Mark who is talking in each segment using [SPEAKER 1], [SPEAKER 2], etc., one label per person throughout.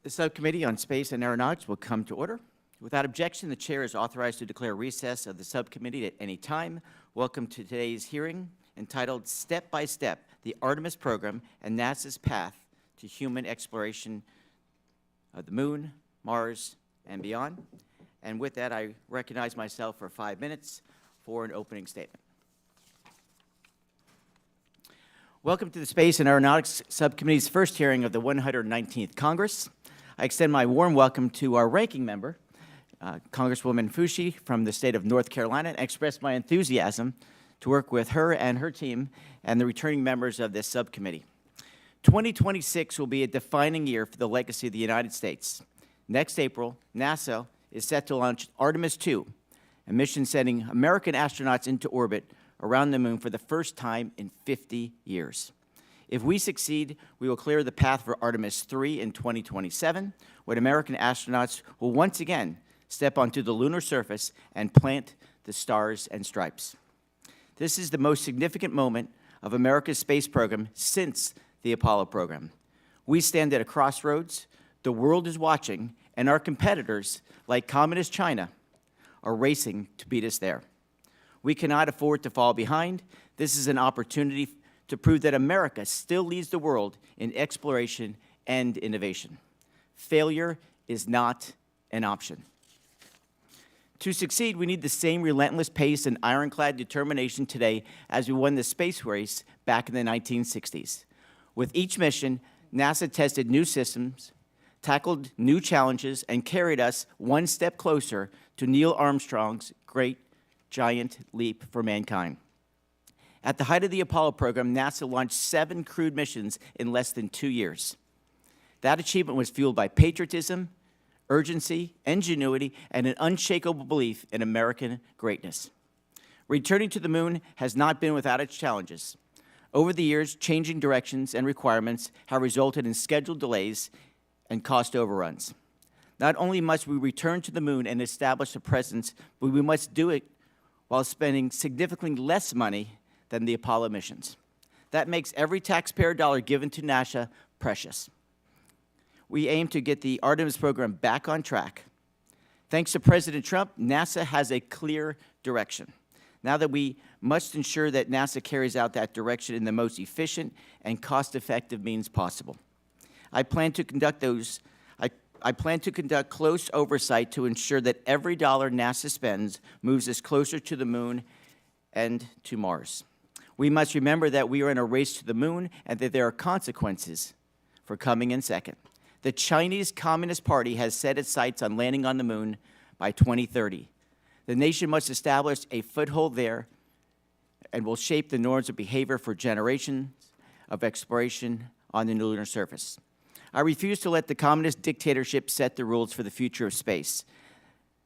[SPEAKER 1] The Subcommittee on Space and Aeronautics will come to order. Without objection, the Chair is authorized to declare recess of the Subcommittee at any time. Welcome to today's hearing entitled Step by Step, the Artemis Program and NASA's Path to Human Exploration of the Moon, Mars, and beyond. And with that, I recognize myself for 5 minutes for an opening statement. Welcome to the Space and Aeronautics Subcommittee's first hearing of the 119th Congress. I extend my warm welcome to our ranking member, Congresswoman Foushee from the state of North Carolina, and express my enthusiasm to work with her and her team and the returning members of this subcommittee. 2026 will be a defining year for the legacy of the United States. Next April, NASA is set to launch Artemis II, a mission sending American astronauts into orbit around the moon for the first time in 50 years. If we succeed, we will clear the path for Artemis III in 2027, when American astronauts will once again step onto the lunar surface and plant the stars and stripes. This is the most significant moment of America's space program since the Apollo program. We stand at a crossroads. The world is watching, and our competitors, like Communist China, are racing to beat us there. We cannot afford to fall behind. This is an opportunity to prove that America still leads the world in exploration and innovation. Failure is not an option. To succeed, we need the same relentless pace and ironclad determination today as we won the space race back in the 1960s. With each mission, NASA tested new systems, tackled new challenges, and carried us one step closer to Neil Armstrong's great giant leap for mankind. At the height of the Apollo program, NASA launched 7 crewed missions in less than 2 years. That achievement was fueled by patriotism, urgency, ingenuity, and an unshakable belief in American greatness. Returning to the moon has not been without its challenges. Over the years, changing directions and requirements have resulted in schedule delays and cost overruns. Not only must we return to the moon and establish a presence, but we must do it while spending significantly less money than the Apollo missions. That makes every taxpayer dollar given to NASA precious. We aim to get the Artemis program back on track. Thanks to President Trump, NASA has a clear direction. Now that we must ensure that NASA carries out that direction in the most efficient and cost-effective means possible. I plan to conduct close oversight to ensure that every dollar NASA spends moves us closer to the moon and to Mars. We must remember that we are in a race to the moon and that there are consequences for coming in second. The Chinese Communist Party has set its sights on landing on the moon by 2030. The nation must establish a foothold there and will shape the norms of behavior for generations of exploration on the lunar surface. I refuse to let the communist dictatorship set the rules for the future of space.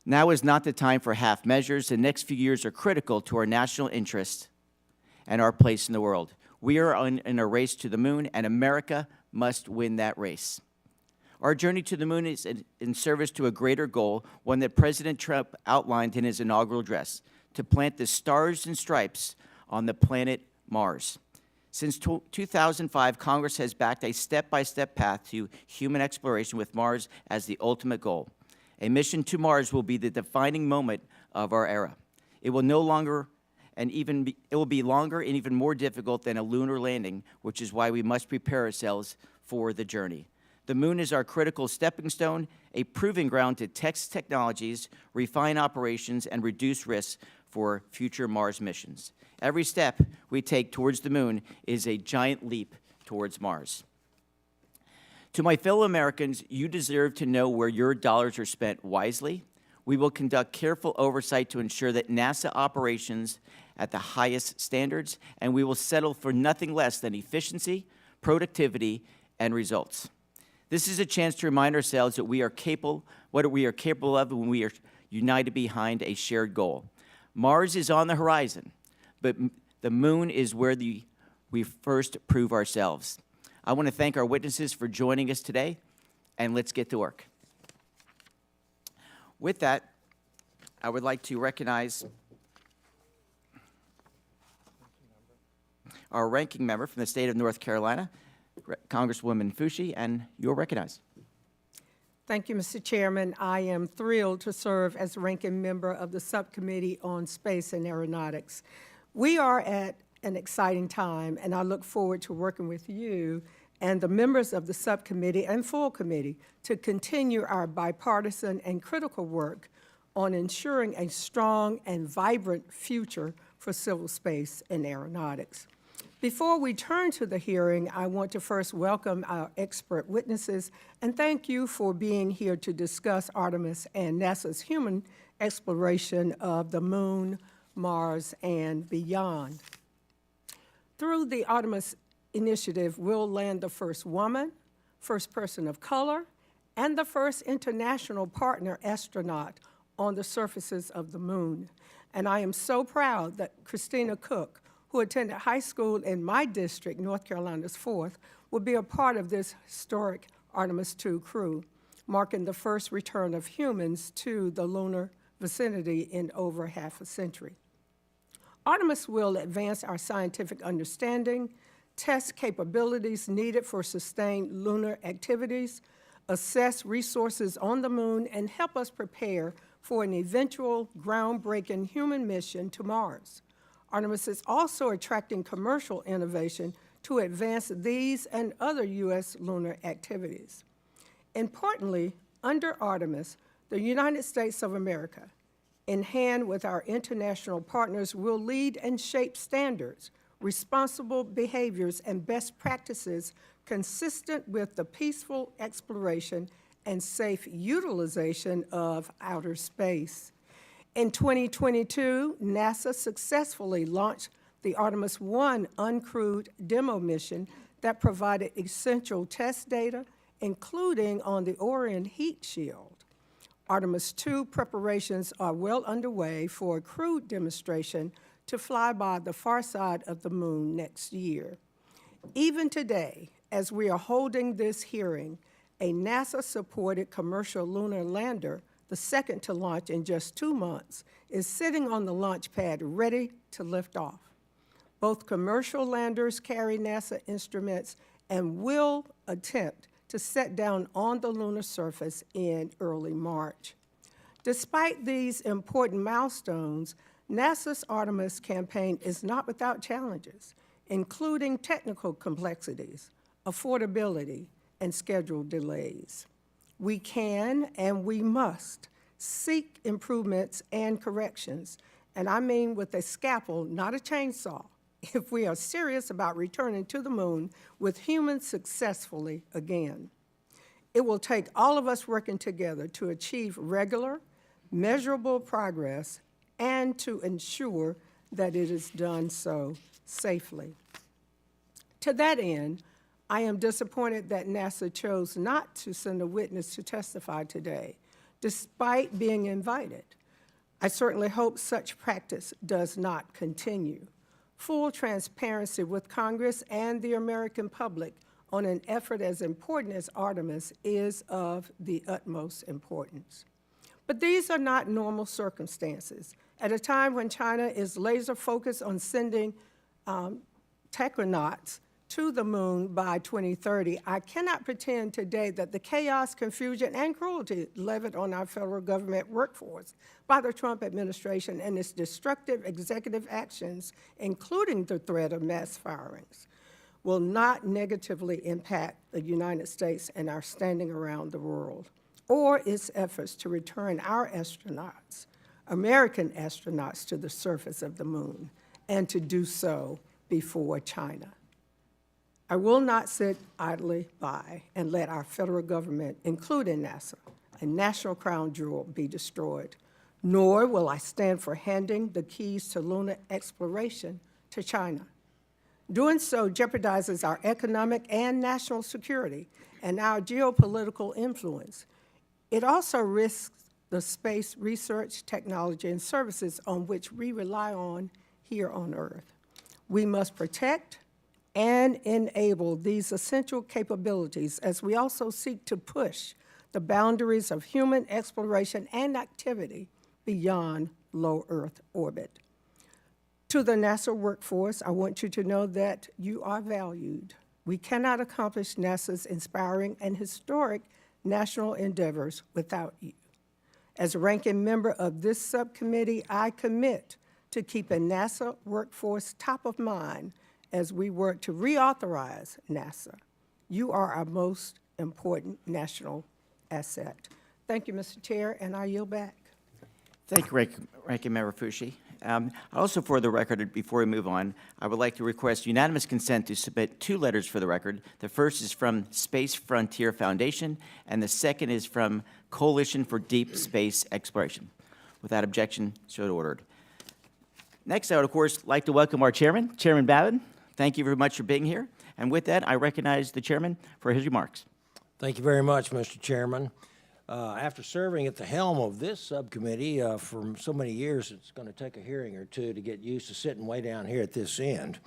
[SPEAKER 1] Now is not the time for half measures. The next few years are critical to our national interests and our place in the world. We are in a race to the moon, and America must win that race. Our journey to the moon is in service to a greater goal, one that President Trump outlined in his inaugural address, to plant the stars and stripes on the planet Mars. Since 2005, Congress has backed a step-by-step path to human exploration with Mars as the ultimate goal. A mission to Mars will be the defining moment of our era. It will be longer and even more difficult than a lunar landing, which is why we must prepare ourselves for the journey. The moon is our critical stepping stone, a proving ground to test technologies, refine operations, and reduce risks for future Mars missions. Every step we take towards the moon is a giant leap towards Mars. To my fellow Americans, you deserve to know where your dollars are spent wisely. We will conduct careful oversight to ensure that NASA operations at the highest standards, and we will settle for nothing less than efficiency, productivity, and results. This is a chance to remind ourselves that what we are capable of when we are united behind a shared goal. Mars is on the horizon, but the moon is where we first prove ourselves. I want to thank our witnesses for joining us today, and let's get to work. With that, I would like to recognize our ranking member from the state of North Carolina, Congresswoman Foushee, and you're recognized.
[SPEAKER 2] Thank you, Mr. Chairman. I am thrilled to serve as ranking member of the Subcommittee on Space and Aeronautics. We are at an exciting time, and I look forward to working with you and the members of the Subcommittee and full committee to continue our bipartisan and critical work on ensuring a strong and vibrant future for civil space and aeronautics. Before we turn to the hearing, I want to first welcome our expert witnesses and thank you for being here to discuss Artemis and NASA's human exploration of the Moon, Mars, and beyond. Through the Artemis initiative, we'll land the first woman, first person of color, and the first international partner astronaut on the surfaces of the Moon. And I am so proud that Christina Cook, who attended high school in my district, North Carolina's 4th, will be a part of this historic Artemis II crew, marking the first return of humans to the lunar vicinity in over half a century. Artemis will advance our scientific understanding, test capabilities needed for sustained lunar activities, assess resources on the Moon, and help us prepare for an eventual groundbreaking human mission to Mars. Artemis is also attracting commercial innovation to advance these and other U.S. lunar activities. Importantly, under Artemis, the United States of America, in hand with our international partners, will lead and shape standards, responsible behaviors, and best practices consistent with the peaceful exploration and safe utilization of outer space. In 2022, NASA successfully launched the Artemis I uncrewed demo mission that provided essential test data, including on the Orion heat shield. Artemis II preparations are well underway for a crewed demonstration to fly by the far side of the Moon next year. Even today, as we are holding this hearing, a NASA-supported commercial lunar lander, the second to launch in just 2 months, is sitting on the launch pad ready to lift off. Both commercial landers carry NASA instruments and will attempt to set down on the lunar surface in early March. Despite these important milestones, NASA's Artemis campaign is not without challenges, including technical complexities, affordability, and schedule delays. We can and we must seek improvements and corrections, and I mean with a scalpel, not a chainsaw, if we are serious about returning to the Moon with humans successfully again. It will take all of us working together to achieve regular, measurable progress and to ensure that it is done so safely. To that end, I am disappointed that NASA chose not to send a witness to testify today, despite being invited. I certainly hope such practice does not continue. Full transparency with Congress and the American public on an effort as important as Artemis is of the utmost importance. But these are not normal circumstances. At a time when China is laser focused on sending technonauts to the Moon by 2030, I cannot pretend today that the chaos, confusion, and cruelty levied on our federal government workforce by the Trump administration and its destructive executive actions, including the threat of mass firings, will not negatively impact the United States and our standing around the world, or its efforts to return our astronauts, American astronauts, to the surface of the Moon, and to do so before China. I will not sit idly by and let our federal government, including NASA, a national crown jewel, be destroyed, nor will I stand for handing the keys to lunar exploration to China. Doing so jeopardizes our economic and national security and our geopolitical influence. It also risks the space research, technology, and services on which we rely on here on Earth. We must protect and enable these essential capabilities as we also seek to push the boundaries of human exploration and activity beyond low Earth orbit. To the NASA workforce, I want you to know that you are valued. We cannot accomplish NASA's inspiring and historic national endeavors without you. As a ranking member of this subcommittee, I commit to keeping NASA workforce top of mind as we work to reauthorize NASA. You are our most important national asset. Thank you, Mr. Chair, and I yield back.
[SPEAKER 1] Thank you, Ranking Member Foushee. Also, for the record, before we move on, I would like to request unanimous consent to submit 2 letters for the record. The first is from Space Frontier Foundation, and the second is from Coalition for Deep Space Exploration. Without objection, so ordered. Next, I would, of course, like to welcome our chairman, Chairman Babin. Thank you very much for being here. And with that, I recognize the chairman for his remarks.
[SPEAKER 3] Thank you very much, Mr. Chairman. After serving at the helm of this subcommittee for so many years, it's going to take a hearing or two to get used to sitting way down here at this end.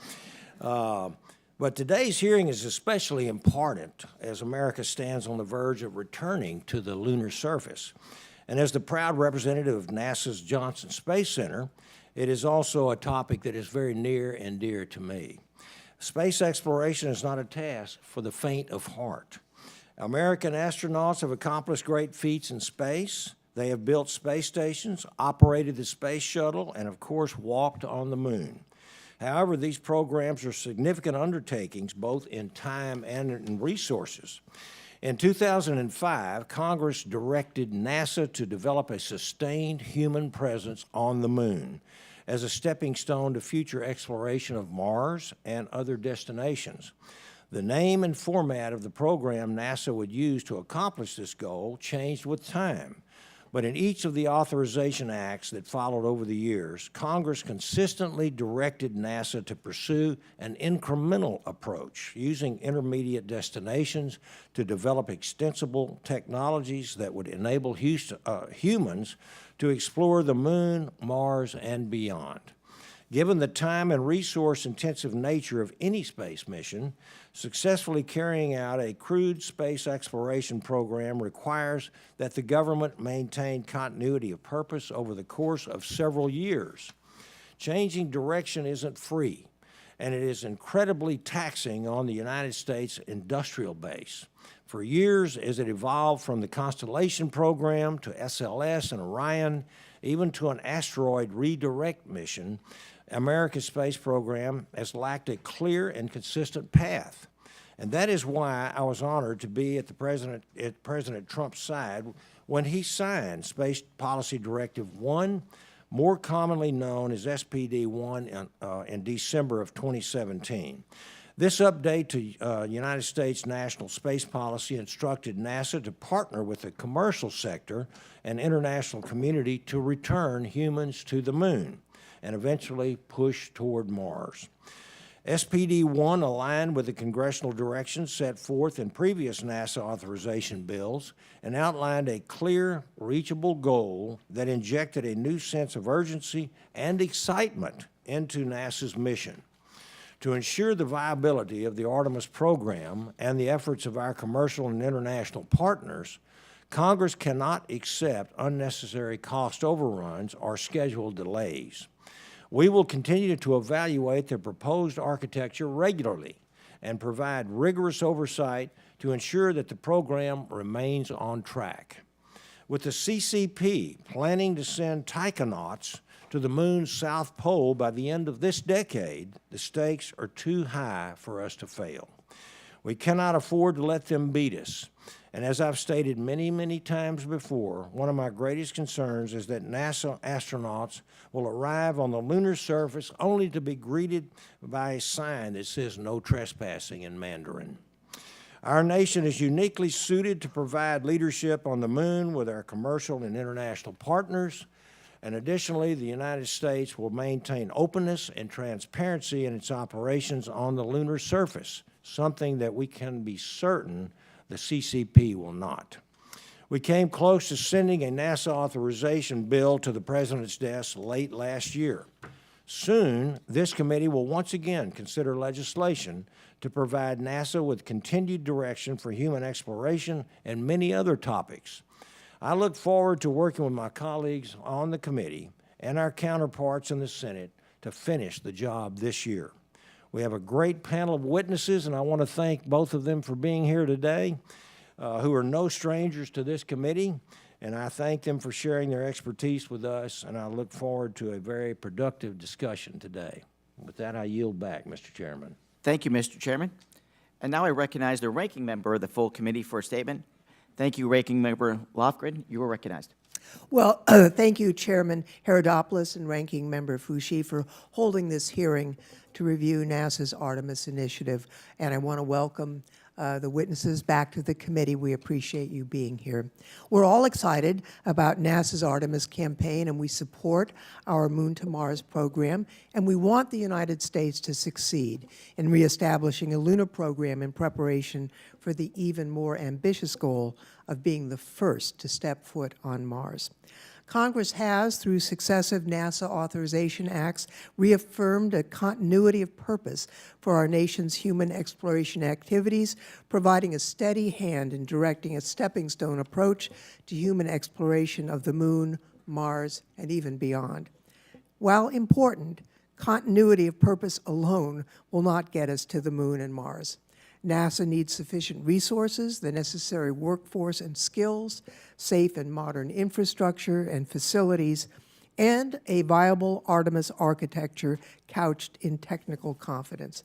[SPEAKER 3] But today's hearing is especially important as America stands on the verge of returning to the lunar surface. And as the proud representative of NASA's Johnson Space Center, it is also a topic that is very near and dear to me. Space exploration is not a task for the faint of heart. American astronauts have accomplished great feats in space. They have built space stations, operated the space shuttle, and of course walked on the moon. However, these programs are significant undertakings both in time and in resources. In 2005, Congress directed NASA to develop a sustained human presence on the moon as a stepping stone to future exploration of Mars and other destinations. The name and format of the program NASA would use to accomplish this goal changed with time. But in each of the authorization acts that followed over the years, Congress consistently directed NASA to pursue an incremental approach, using intermediate destinations to develop extensible technologies that would enable humans to explore the moon, Mars, and beyond. Given the time and resource-intensive nature of any space mission, successfully carrying out a crewed space exploration program requires that the government maintain continuity of purpose over the course of several years. Changing direction isn't free, and it is incredibly taxing on the United States industrial base. For years, as it evolved from the Constellation program to SLS and Orion, even to an asteroid redirect mission, America's space program has lacked a clear and consistent path. And that is why I was honored to be at President Trump's side when he signed Space Policy Directive 1, more commonly known as SPD-1, in December of 2017. This update to United States national space policy instructed NASA to partner with the commercial sector and international community to return humans to the moon and eventually push toward Mars. SPD-1 aligned with the congressional directions set forth in previous NASA authorization bills and outlined a clear, reachable goal that injected a new sense of urgency and excitement into NASA's mission. To ensure the viability of the Artemis program and the efforts of our commercial and international partners, Congress cannot accept unnecessary cost overruns or schedule delays. We will continue to evaluate the proposed architecture regularly and provide rigorous oversight to ensure that the program remains on track. With the CCP planning to send taikonauts to the moon's south pole by the end of this decade, the stakes are too high for us to fail. We cannot afford to let them beat us. And as I've stated many, many times before, one of my greatest concerns is that NASA astronauts will arrive on the lunar surface only to be greeted by a sign that says "No trespassing" in Mandarin. Our nation is uniquely suited to provide leadership on the moon with our commercial and international partners. And additionally, the United States will maintain openness and transparency in its operations on the lunar surface, something that we can be certain the CCP will not. We came close to sending a NASA authorization bill to the President's desk late last year. Soon, this committee will once again consider legislation to provide NASA with continued direction for human exploration and many other topics. I look forward to working with my colleagues on the committee and our counterparts in the Senate to finish the job this year. We have a great panel of witnesses, and I want to thank both of them for being here today. who are no strangers to this committee, and I thank them for sharing their expertise with us, and I look forward to a very productive discussion today. With that, I yield back, Mr. Chairman.
[SPEAKER 1] Thank you, Mr. Chairman. And now I recognize the ranking member of the full committee for a statement. Thank you, Ranking Member Lofgren. You are recognized.
[SPEAKER 4] Well, thank you, Chairman Aeronautics and Ranking Member Foushee, for holding this hearing to review NASA's Artemis initiative. And I want to welcome the witnesses back to the committee. We appreciate you being here. We're all excited about NASA's Artemis campaign, and we support our Moon to Mars program, and we want the United States to succeed in reestablishing a lunar program in preparation for the even more ambitious goal of being the first to step foot on Mars. Congress has, through successive NASA authorization acts, reaffirmed a continuity of purpose for our nation's human exploration activities, providing a steady hand in directing a stepping-stone approach to human exploration of the Moon, Mars, and even beyond. While important, continuity of purpose alone will not get us to the Moon and Mars. NASA needs sufficient resources, the necessary workforce and skills, safe and modern infrastructure and facilities, and a viable Artemis architecture couched in technical confidence.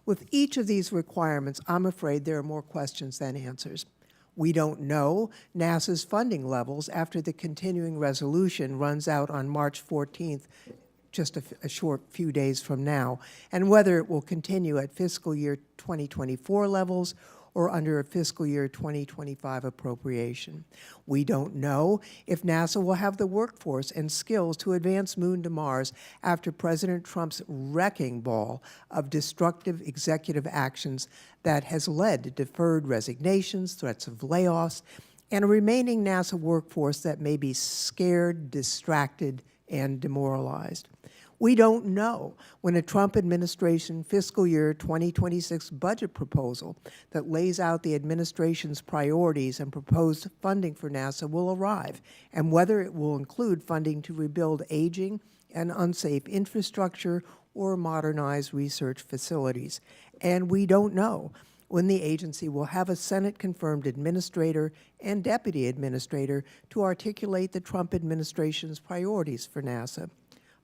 [SPEAKER 4] With each of these requirements, I'm afraid there are more questions than answers. We don't know NASA's funding levels after the continuing resolution runs out on March 14th, just a short few days from now, and whether it will continue at fiscal year 2024 levels or under a fiscal year 2025 appropriation. We don't know if NASA will have the workforce and skills to advance Moon to Mars after President Trump's wrecking ball of destructive executive actions that has led to deferred resignations, threats of layoffs, and a remaining NASA workforce that may be scared, distracted, and demoralized. We don't know when a Trump administration fiscal year 2026 budget proposal that lays out the administration's priorities and proposed funding for NASA will arrive, and whether it will include funding to rebuild aging and unsafe infrastructure or modernize research facilities. And we don't know when the agency will have a Senate-confirmed administrator and deputy administrator to articulate the Trump administration's priorities for NASA.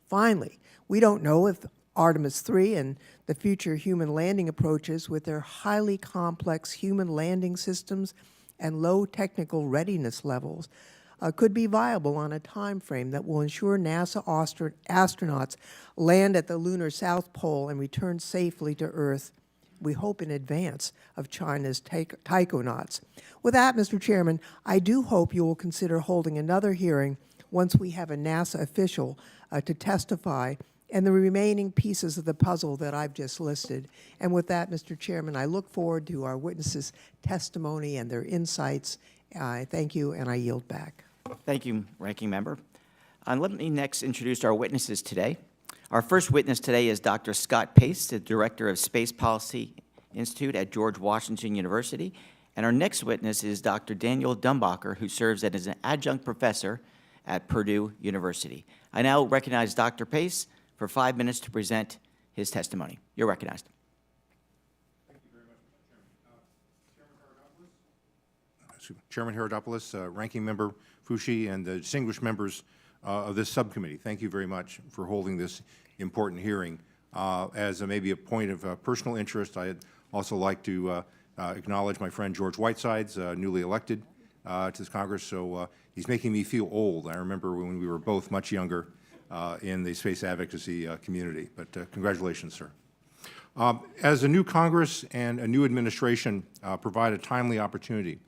[SPEAKER 4] Finally, we don't know if Artemis 3 and the future human landing approaches with their highly complex human landing systems and low technical readiness levels could be viable on a time frame that will ensure NASA astronauts land at the lunar South Pole and return safely to Earth, we hope in advance of China's taikonauts. With that, Mr. Chairman, I do hope you will consider holding another hearing once we have a NASA official to testify and the remaining pieces of the puzzle that I've just listed. And with that, Mr. Chairman, I look forward to our witnesses' testimony and their insights. I thank you, and I yield back.
[SPEAKER 1] Thank you, Ranking Member. Let me next introduce our witnesses today. Our first witness today is Dr. Scott Pace, the Director of Space Policy Institute at George Washington University. And our next witness is Dr. Daniel Dumbacher, who serves as an adjunct professor at Purdue University. I now recognize Dr. Pace for 5 minutes to present his testimony. You're recognized.
[SPEAKER 5] Thank you very much, Mr. Chairman. Chairman Herodopoulos, Ranking Member Foushee, and the distinguished members of this subcommittee, thank you very much for holding this important hearing. As maybe a point of personal interest, I'd also like to acknowledge my friend George Whiteside's newly elected to this Congress, so he's making me feel old. I remember when we were both much younger in the space advocacy community, but congratulations, sir. As a new Congress and a new administration provide a timely opportunity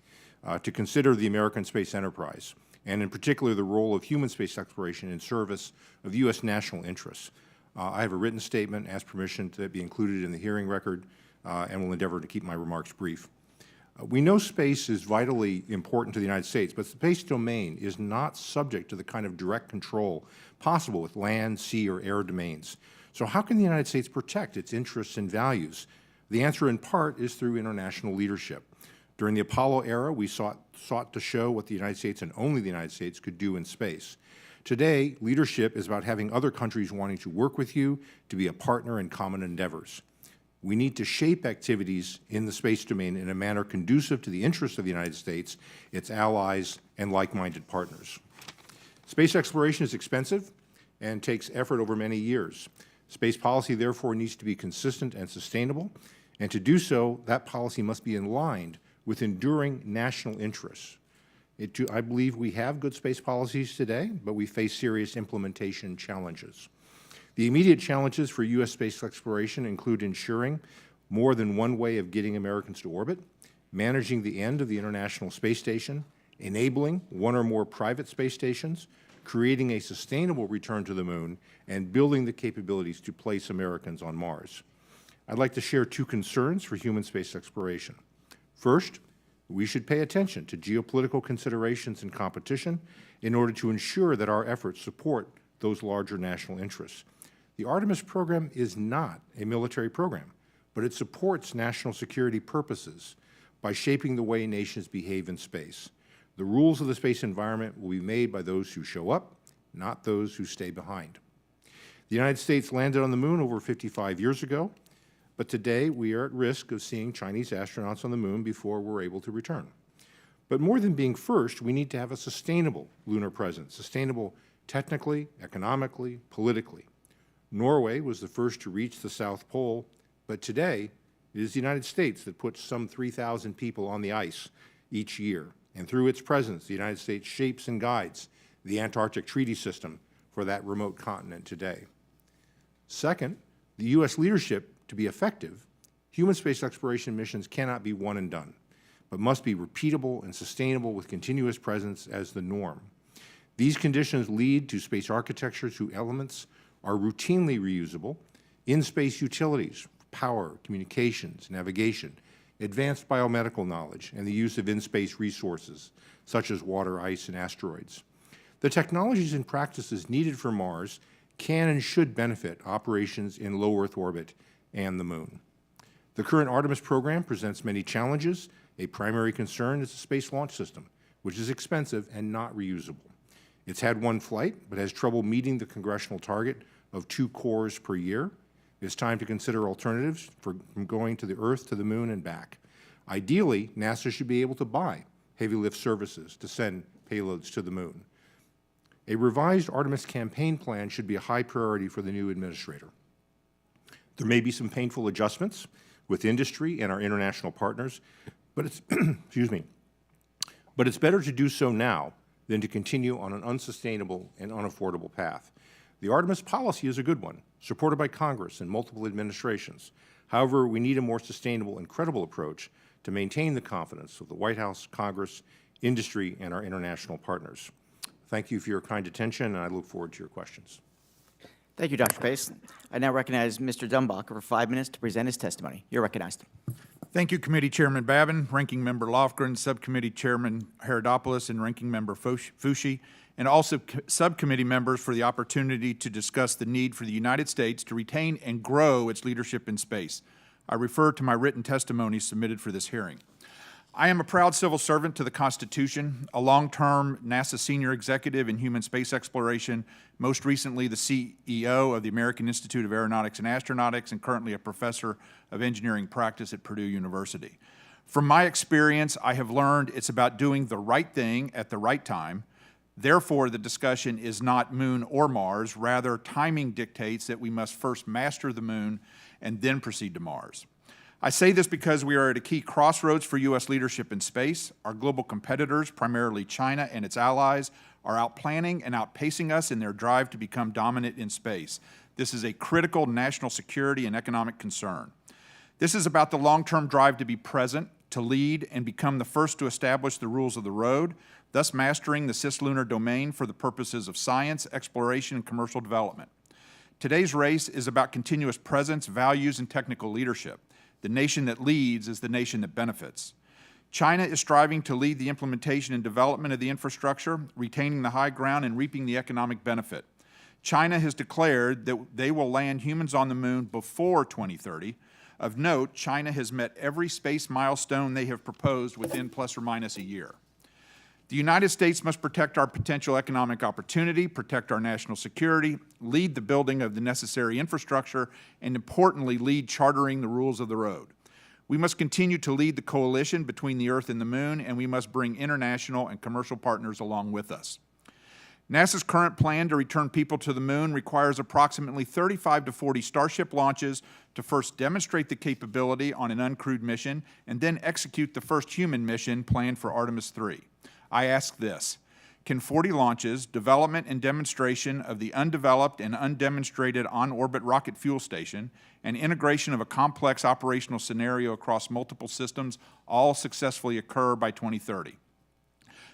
[SPEAKER 5] to consider the American space enterprise, and in particular the role of human space exploration in service of U.S. national interests. I have a written statement, ask permission to be included in the hearing record, and will endeavor to keep my remarks brief. We know space is vitally important to the United States, but the space domain is not subject to the kind of direct control possible with land, sea, or air domains. So how can the United States protect its interests and values? The answer, in part, is through international leadership. During the Apollo era, we sought to show what the United States and only the United States could do in space. Today, leadership is about having other countries wanting to work with you, to be a partner in common endeavors. We need to shape activities in the space domain in a manner conducive to the interests of the United States, its allies, and like-minded partners. Space exploration is expensive and takes effort over many years. Space policy, therefore, needs to be consistent and sustainable, and to do so, that policy must be aligned with enduring national interests. I believe we have good space policies today, but we face serious implementation challenges. The immediate challenges for U.S. space exploration include ensuring more than one way of getting Americans to orbit, managing the end of the International Space Station, enabling one or more private space stations, creating a sustainable return to the Moon, and building the capabilities to place Americans on Mars. I'd like to share two concerns for human space exploration. First, we should pay attention to geopolitical considerations and competition in order to ensure that our efforts support those larger national interests. The Artemis program is not a military program, but it supports national security purposes by shaping the way nations behave in space. The rules of the space environment will be made by those who show up, not those who stay behind. The United States landed on the Moon over 55 years ago, but today we are at risk of seeing Chinese astronauts on the Moon before we're able to return. But more than being first, we need to have a sustainable lunar presence, sustainable technically, economically, politically. Norway was the first to reach the South Pole, but today it is the United States that puts some 3,000 people on the ice each year. And through its presence, the United States shapes and guides the Antarctic Treaty System for that remote continent today. Second, the U.S. leadership, to be effective, human space exploration missions cannot be one and done, but must be repeatable and sustainable with continuous presence as the norm. These conditions lead to space architectures whose elements are routinely reusable, in-space utilities, power, communications, navigation, advanced biomedical knowledge, and the use of in-space resources, such as water, ice, and asteroids. The technologies and practices needed for Mars can and should benefit operations in low Earth orbit and the Moon. The current Artemis program presents many challenges. A primary concern is the Space Launch System, which is expensive and not reusable. It's had one flight, but has trouble meeting the congressional target of 2 cores per year. It's time to consider alternatives from going to the Earth to the Moon and back. Ideally, NASA should be able to buy heavy lift services to send payloads to the Moon. A revised Artemis campaign plan should be a high priority for the new administrator. There may be some painful adjustments with industry and our international partners, but it's, excuse me, but it's better to do so now than to continue on an unsustainable and unaffordable path. The Artemis policy is a good one, supported by Congress and multiple administrations. However, we need a more sustainable and credible approach to maintain the confidence of the White House, Congress, industry, and our international partners. Thank you for your kind attention, and I look forward to your questions.
[SPEAKER 1] Thank you, Dr. Pace. I now recognize Mr. Dumbacher for 5 minutes to present his testimony. You're recognized.
[SPEAKER 6] Thank you, Committee Chairman Babin, Ranking Member Lofgren, Subcommittee Chairman Aeronautics, and Ranking Member Foushee, and also subcommittee members for the opportunity to discuss the need for the United States to retain and grow its leadership in space. I refer to my written testimony submitted for this hearing. I am a proud civil servant to the Constitution, a long-term NASA senior executive in human space exploration, most recently the CEO of the American Institute of Aeronautics and Astronautics, and currently a professor of engineering practice at Purdue University. From my experience, I have learned it's about doing the right thing at the right time. Therefore, the discussion is not Moon or Mars. Rather, timing dictates that we must first master the Moon and then proceed to Mars. I say this because we are at a key crossroads for U.S. leadership in space. Our global competitors, primarily China and its allies, are outplanning and outpacing us in their drive to become dominant in space. This is a critical national security and economic concern. This is about the long-term drive to be present, to lead, and become the first to establish the rules of the road, thus mastering the cislunar domain for the purposes of science, exploration, and commercial development. Today's race is about continuous presence, values, and technical leadership. The nation that leads is the nation that benefits. China is striving to lead the implementation and development of the infrastructure, retaining the high ground and reaping the economic benefit. China has declared that they will land humans on the Moon before 2030. Of note, China has met every space milestone they have proposed within plus or minus a year. The United States must protect our potential economic opportunity, protect our national security, lead the building of the necessary infrastructure, and importantly, lead chartering the rules of the road. We must continue to lead the coalition between the Earth and the Moon, and we must bring international and commercial partners along with us. NASA's current plan to return people to the Moon requires approximately 35 to 40 Starship launches to first demonstrate the capability on an uncrewed mission and then execute the first human mission planned for Artemis 3. I ask this: can 40 launches, development and demonstration of the undeveloped and undemonstrated on-orbit rocket fuel station, and integration of a complex operational scenario across multiple systems all successfully occur by 2030?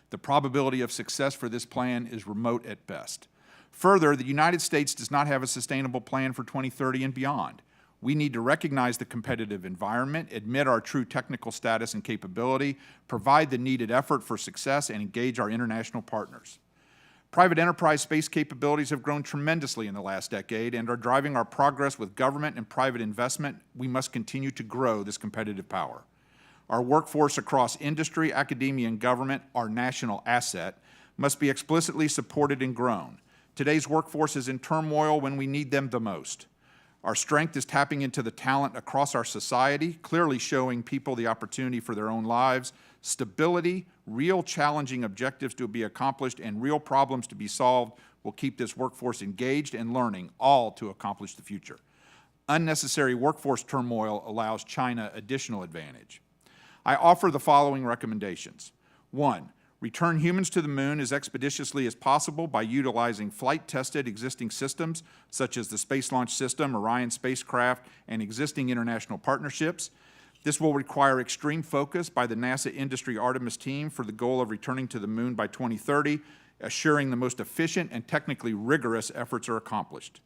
[SPEAKER 6] The probability of success for this plan is remote at best. Further, the United States does not have a sustainable plan for 2030 and beyond. We need to recognize the competitive environment, admit our true technical status and capability, provide the needed effort for success, and engage our international partners. Private enterprise space capabilities have grown tremendously in the last decade and are driving our progress with government and private investment. We must continue to grow this competitive power. Our workforce across industry, academia, and government, our national asset, must be explicitly supported and grown. Today's workforce is in turmoil when we need them the most. Our strength is tapping into the talent across our society, clearly showing people the opportunity for their own lives, stability, real challenging objectives to be accomplished, and real problems to be solved will keep this workforce engaged and learning, all to accomplish the future. Unnecessary workforce turmoil allows China additional advantage. I offer the following recommendations. 1, return humans to the Moon as expeditiously as possible by utilizing flight-tested existing systems, such as the Space Launch System, Orion spacecraft, and existing international partnerships. This will require extreme focus by the NASA Industry Artemis team for the goal of returning to the Moon by 2030, assuring the most efficient and technically rigorous efforts are accomplished.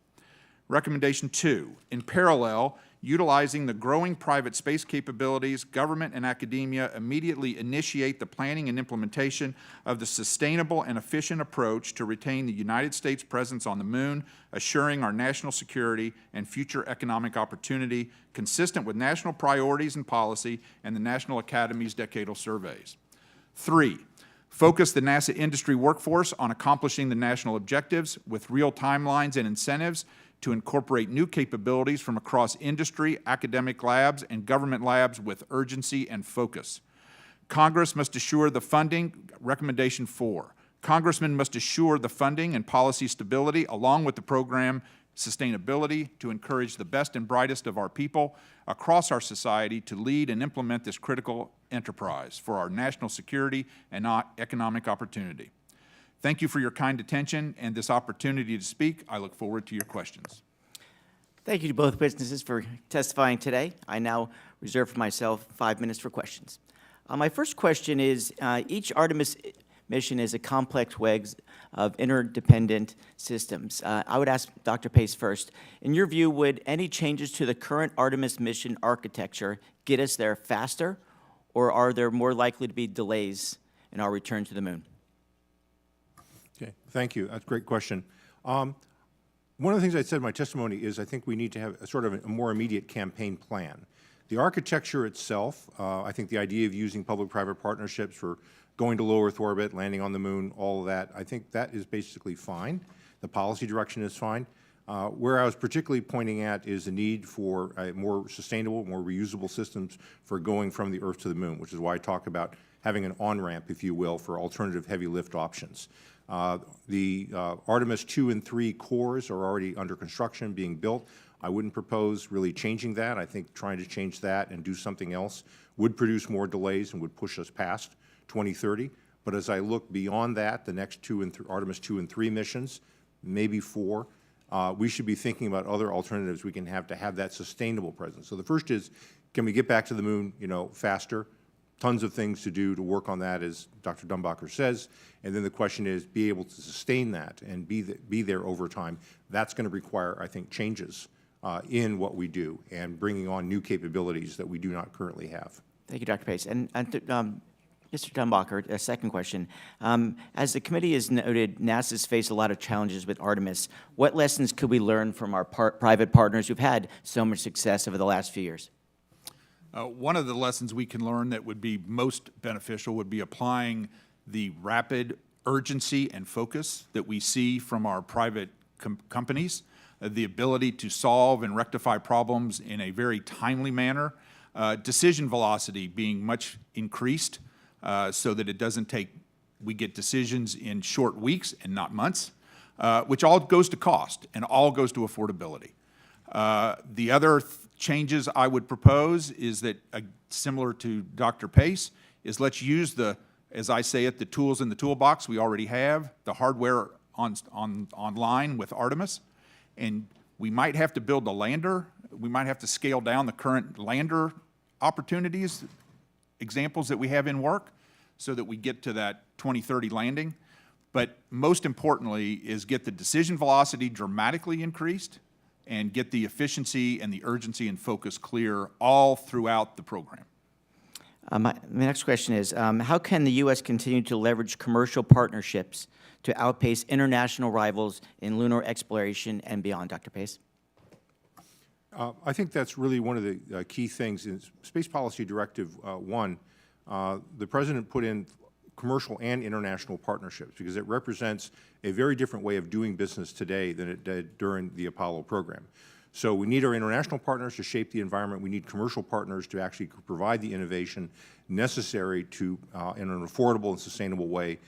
[SPEAKER 6] Recommendation 2, in parallel, utilizing the growing private space capabilities, government and academia immediately initiate the planning and implementation of the sustainable and efficient approach to retain the United States presence on the Moon, assuring our national security and future economic opportunity consistent with national priorities and policy and the National Academy's decadal surveys. 3, focus the NASA industry workforce on accomplishing the national objectives with real timelines and incentives to incorporate new capabilities from across industry, academic labs, and government labs with urgency and focus. Congress must assure the funding, recommendation 4. Congressmen must assure the funding and policy stability along with the program sustainability to encourage the best and brightest of our people across our society to lead and implement this critical enterprise for our national security and economic opportunity. Thank you for your kind attention and this opportunity to speak. I look forward to your questions.
[SPEAKER 1] Thank you to both witnesses for testifying today. I now reserve for myself 5 minutes for questions. My first question is, each Artemis mission is a complex web of interdependent systems. I would ask Dr. Pace first. In your view, would any changes to the current Artemis mission architecture get us there faster, or are there more likely to be delays in our return to the Moon?
[SPEAKER 5] Okay, thank you. That's a great question. One of the things I said in my testimony is I think we need to have a sort of a more immediate campaign plan. The architecture itself, I think the idea of using public-private partnerships for going to low Earth orbit, landing on the Moon, all of that, I think that is basically fine. The policy direction is fine. Where I was particularly pointing at is the need for more sustainable, more reusable systems for going from the Earth to the Moon, which is why I talk about having an on-ramp, if you will, for alternative heavy lift options. The Artemis 2 and 3 cores are already under construction, being built. I wouldn't propose really changing that. I think trying to change that and do something else would produce more delays and would push us past 2030. But as I look beyond that, the next Artemis 2 and 3 missions, maybe 4, we should be thinking about other alternatives we can have to have that sustainable presence. So the first is, can we get back to the Moon, faster? Tons of things to do to work on that, as Dr. Dumbacher says. And then the question is, be able to sustain that and be there over time. That's going to require, I think, changes in what we do and bringing on new capabilities that we do not currently have.
[SPEAKER 1] Thank you, Dr. Pace. And Mr. Dumbacher, a second question. As the committee has noted, NASA's faced a lot of challenges with Artemis. What lessons could we learn from our private partners who've had so much success over the last few years?
[SPEAKER 6] One of the lessons we can learn that would be most beneficial would be applying the rapid urgency and focus that we see from our private companies, the ability to solve and rectify problems in a very timely manner, decision velocity being much increased so that it doesn't take, we get decisions in short weeks and not months, which all goes to cost and all goes to affordability. The other changes I would propose is that, similar to Dr. Pace, is let's use the, as I say it, the tools in the toolbox we already have, the hardware online with Artemis, and we might have to build a lander. We might have to scale down the current lander opportunities, examples that we have in work, so that we get to that 2030 landing. But most importantly is get the decision velocity dramatically increased and get the efficiency and the urgency and focus clear all throughout the program.
[SPEAKER 1] My next question is, how can the U.S. continue to leverage commercial partnerships to outpace international rivals in lunar exploration and beyond, Dr. Pace?
[SPEAKER 5] I think that's really one of the key things in Space Policy Directive 1. The President put in commercial and international partnerships because it represents a very different way of doing business today than it did during the Apollo program. So we need our international partners to shape the environment. We need commercial partners to actually provide the innovation necessary to, in an affordable and sustainable way,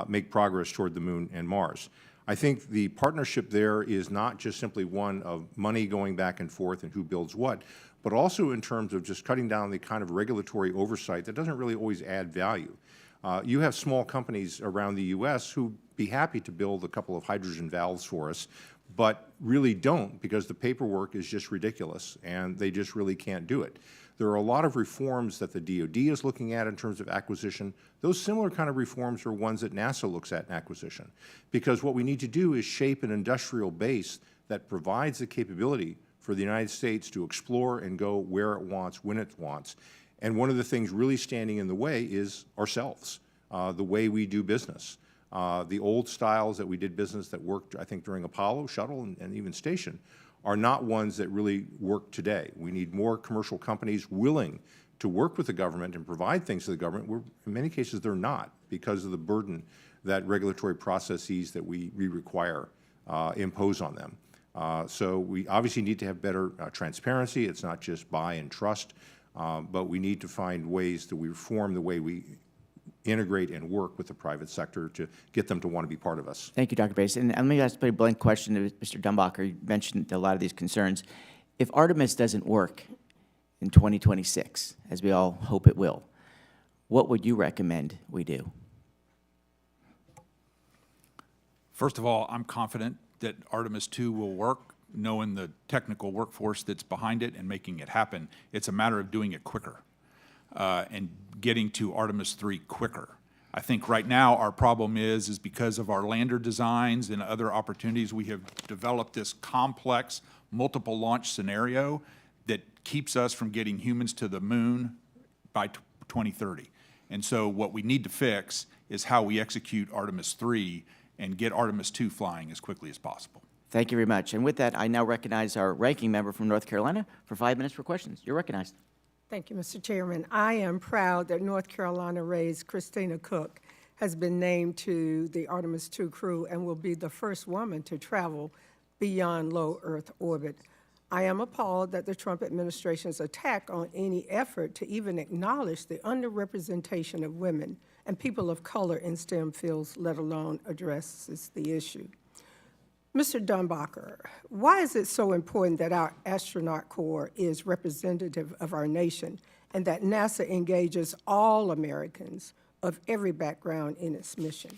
[SPEAKER 5] make progress toward the Moon and Mars. I think the partnership there is not just simply one of money going back and forth and who builds what, but also in terms of just cutting down the kind of regulatory oversight that doesn't really always add value. You have small companies around the U.S. who'd be happy to build a couple of hydrogen valves for us, but really don't because the paperwork is just ridiculous and they just really can't do it. There are a lot of reforms that the DoD is looking at in terms of acquisition. Those similar kind of reforms are ones that NASA looks at in acquisition, because what we need to do is shape an industrial base that provides the capability for the United States to explore and go where it wants, when it wants. And one of the things really standing in the way is ourselves, the way we do business. The old styles that we did business that worked, I think, during Apollo, Shuttle, and even Station, are not ones that really work today. We need more commercial companies willing to work with the government and provide things to the government, where in many cases they're not because of the burden that regulatory processes that we require impose on them. So we obviously need to have better transparency. It's not just buy and trust, but we need to find ways that we reform the way we integrate and work with the private sector to get them to want to be part of us.
[SPEAKER 1] Thank you, Dr. Pace. And let me ask a blank question to Mr. Dumbacher. You mentioned a lot of these concerns. If Artemis doesn't work in 2026, as we all hope it will, what would you recommend we do?
[SPEAKER 6] First of all, I'm confident that Artemis 2 will work, knowing the technical workforce that's behind it and making it happen. It's a matter of doing it quicker and getting to Artemis 3 quicker. I think right now our problem is because of our lander designs and other opportunities, we have developed this complex multiple launch scenario that keeps us from getting humans to the Moon by 2030. And so what we need to fix is how we execute Artemis 3 and get Artemis 2 flying as quickly as possible.
[SPEAKER 1] Thank you very much. And with that, I now recognize our ranking member from North Carolina for 5 minutes for questions. You're recognized.
[SPEAKER 2] Thank you, Mr. Chairman. I am proud that North Carolina-raised Christina Cook has been named to the Artemis 2 crew and will be the first woman to travel beyond low Earth orbit. I am appalled that the Trump administration's attack on any effort to even acknowledge the underrepresentation of women and people of color in STEM fields, let alone addresses the issue. Mr. Dumbacher, why is it so important that our astronaut corps is representative of our nation and that NASA engages all Americans of every background in its mission?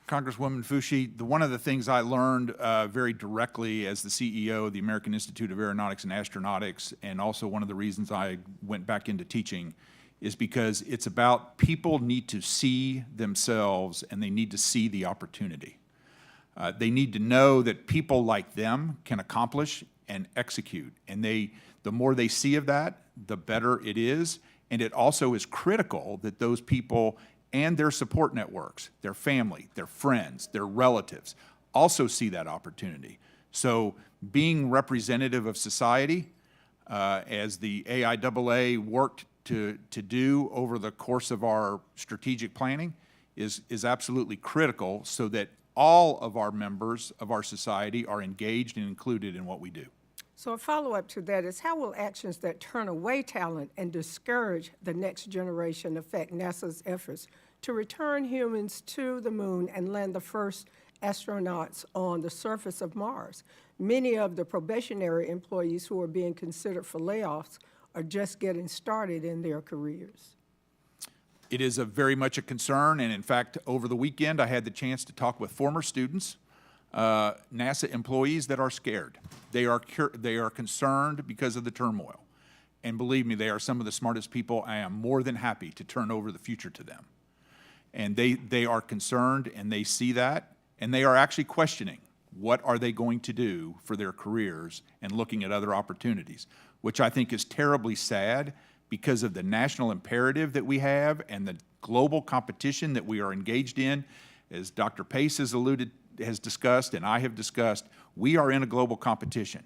[SPEAKER 6] Congresswoman Foushee, one of the things I learned very directly as the CEO of the American Institute of Aeronautics and Astronautics, and also one of the reasons I went back into teaching, is because it's about people need to see themselves and they need to see the opportunity. They need to know that people like them can accomplish and execute. And the more they see of that, the better it is. And it also is critical that those people and their support networks, their family, their friends, their relatives, also see that opportunity. So being representative of society, as the AIAA worked to do over the course of our strategic planning is absolutely critical so that all of our members of our society are engaged and included in what we do.
[SPEAKER 2] So a follow-up to that is, how will actions that turn away talent and discourage the next generation affect NASA's efforts to return humans to the moon and land the first astronauts on the surface of Mars? Many of the probationary employees who are being considered for layoffs are just getting started in their careers.
[SPEAKER 6] It is very much a concern, and in fact, over the weekend, I had the chance to talk with former students, NASA employees that are scared. They are concerned because of the turmoil. And believe me, they are some of the smartest people. I am more than happy to turn over the future to them. And they are concerned, and they see that, and they are actually questioning what are they going to do for their careers and looking at other opportunities, which I think is terribly sad because of the national imperative that we have and the global competition that we are engaged in. As Dr. Pace has discussed, and I have discussed, we are in a global competition.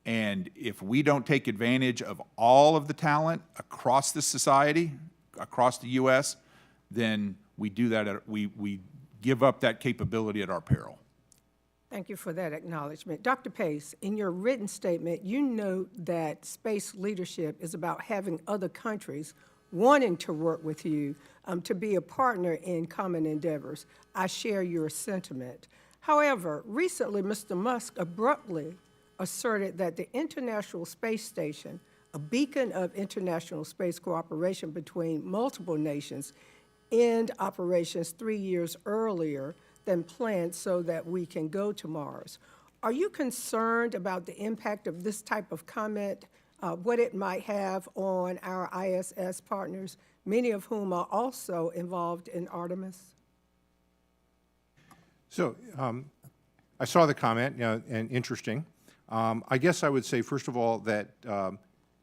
[SPEAKER 6] And if we don't take advantage of all of the talent across the society, across the U.S., then we do that, we give up that capability at our peril.
[SPEAKER 2] Thank you for that acknowledgement. Dr. Pace, in your written statement, you note that space leadership is about having other countries wanting to work with you to be a partner in common endeavors. I share your sentiment. However, recently, Mr. Musk abruptly asserted that the International Space Station, a beacon of international space cooperation between multiple nations, end operations 3 years earlier than planned so that we can go to Mars. Are you concerned about the impact of this type of comment, what it might have on our ISS partners, many of whom are also involved in Artemis?
[SPEAKER 5] So I saw the comment, and interesting. I guess I would say, first of all, that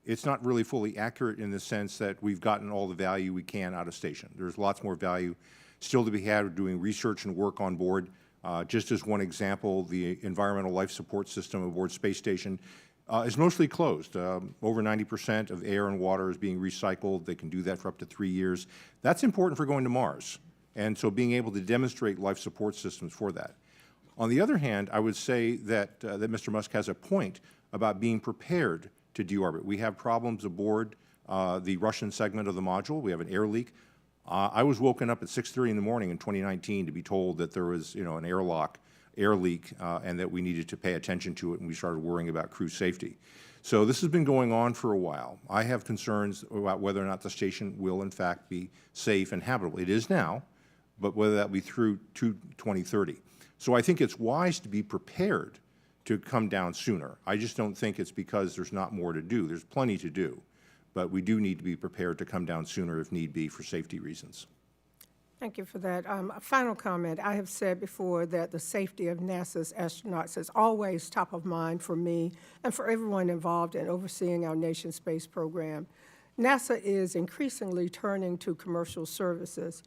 [SPEAKER 5] it's not really fully accurate in the sense that we've gotten all the value we can out of station. There's lots more value still to be had. We're doing research and work on board. Just as one example, the environmental life support system aboard Space Station is mostly closed. Over 90% of air and water is being recycled. They can do that for up to 3 years. That's important for going to Mars. And so being able to demonstrate life support systems for that. On the other hand, I would say that, that Mr. Musk has a point about being prepared to deorbit. We have problems aboard the Russian segment of the module. We have an air leak. I was woken up at 6:30 in the morning in 2019 to be told that there was, an air leak, and that we needed to pay attention to it, and we started worrying about crew safety. So this has been going on for a while. I have concerns about whether or not the station will, in fact, be safe and habitable. It is now, but whether that be through to 2030. So I think it's wise to be prepared to come down sooner. I just don't think it's because there's not more to do. There's plenty to do, but we do need to be prepared to come down sooner if need be for safety reasons.
[SPEAKER 2] Thank you for that. A final comment. I have said before that the safety of NASA's astronauts is always top of mind for me and for everyone involved in overseeing our nation's space program. NASA is increasingly turning to commercial service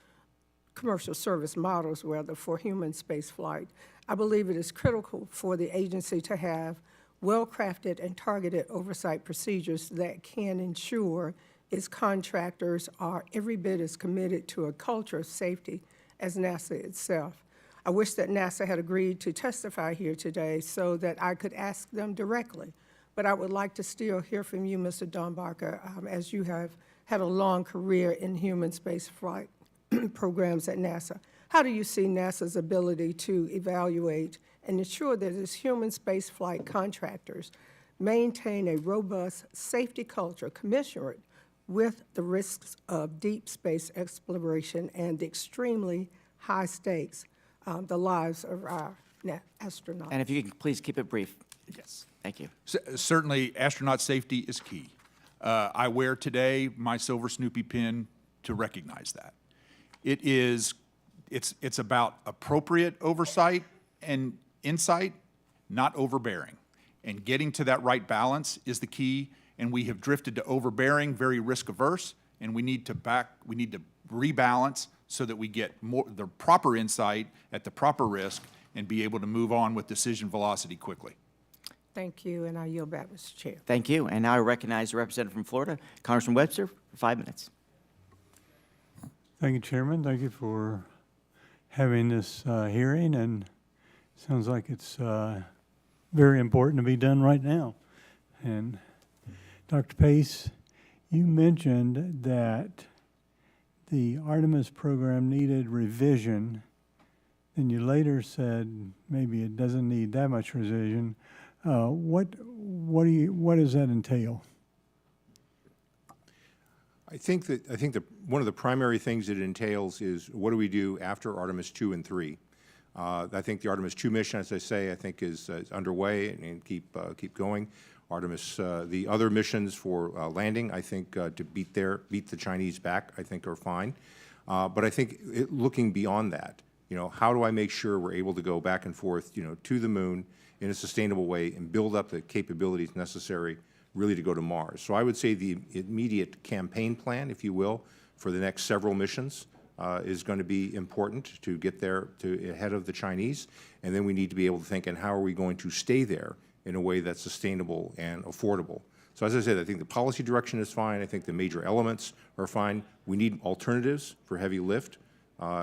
[SPEAKER 2] models, rather, for human space flight. I believe it is critical for the agency to have well-crafted and targeted oversight procedures that can ensure its contractors are every bit as committed to a culture of safety as NASA itself. I wish that NASA had agreed to testify here today so that I could ask them directly, but I would like to still hear from you, Mr. Dumbacher, as you have had a long career in human space flight programs at NASA. How do you see NASA's ability to evaluate and ensure that its human spaceflight contractors maintain a robust safety culture commensurate with the risks of deep space exploration and the extremely high stakes, the lives of our astronauts?
[SPEAKER 1] And if you could please keep it brief. Yes. Thank you.
[SPEAKER 6] Certainly, astronaut safety is key. I wear today my silver Snoopy pin to recognize that. It's about appropriate oversight and insight, not overbearing. And getting to that right balance is the key, and we have drifted to overbearing, very risk averse, and we need to rebalance so that we get the proper insight at the proper risk and be able to move on with decision velocity quickly.
[SPEAKER 2] Thank you, and I yield back, Mr. Chair.
[SPEAKER 1] Thank you. And now I recognize the representative from Florida, Congressman Webster, for 5 minutes.
[SPEAKER 7] Thank you, Chairman. Thank you for having this hearing, and it sounds like it's very important to be done right now. And Dr. Pace, you mentioned that the Artemis program needed revision, and you later said maybe it doesn't need that much revision. What does that entail?
[SPEAKER 5] I think that one of the primary things it entails is what do we do after Artemis 2 and 3? I think the Artemis 2 mission, as I say, I think is underway and keep going. Artemis, the other missions for landing, I think to beat the Chinese back, I think are fine. But I think looking beyond that, how do I make sure we're able to go back and forth, to the moon in a sustainable way and build up the capabilities necessary really to go to Mars? So I would say the immediate campaign plan, if you will, for the next several missions is going to be important to get there ahead of the Chinese. And then we need to be able to think, and how are we going to stay there in a way that's sustainable and affordable? So as I said, I think the policy direction is fine. I think the major elements are fine. We need alternatives for heavy lift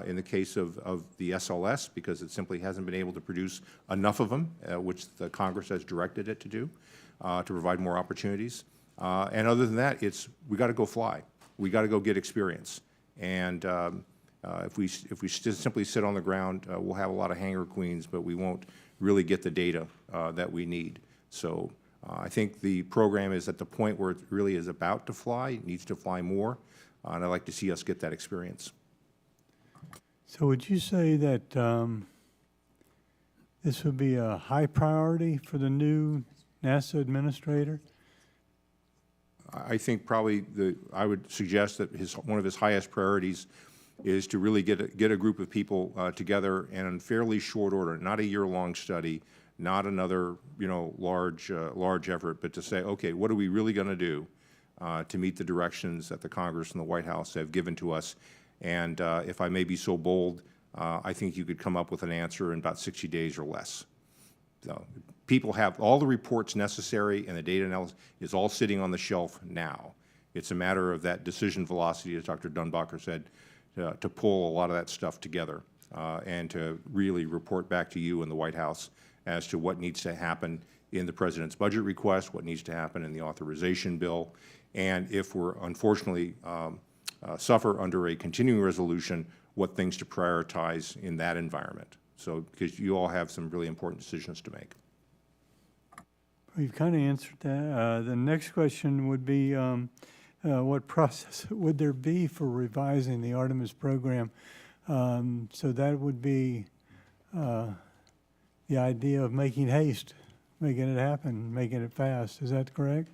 [SPEAKER 5] in the case of the SLS, because it simply hasn't been able to produce enough of them, which the Congress has directed it to do, to provide more opportunities. And other than that, we got to go fly. We got to go get experience. And if we simply sit on the ground, we'll have a lot of hangar queens, but we won't really get the data that we need. So I think the program is at the point where it really is about to fly, it needs to fly more, and I'd like to see us get that experience.
[SPEAKER 7] So would you say that this would be a high priority for the new NASA administrator?
[SPEAKER 5] I think probably I would suggest that one of his highest priorities is to really get a group of people together and in fairly short order, not a year-long study, not another large effort, but to say, okay, what are we really going to do to meet the directions that the Congress and the White House have given to us? And if I may be so bold, I think you could come up with an answer in about 60 days or less. So people have all the reports necessary, and the data analysis is all sitting on the shelf now. It's a matter of that decision velocity, as Dr. Dumbacher said, to pull a lot of that stuff together and to really report back to you in the White House as to what needs to happen in the President's budget request, what needs to happen in the authorization bill, and if we're unfortunately suffer under a continuing resolution, what things to prioritize in that environment. So, because you all have some really important decisions to make.
[SPEAKER 7] Well, you've kind of answered that. The next question would be, what process would there be for revising the Artemis program? So that would be the idea of making haste, making it happen, making it fast. Is that correct?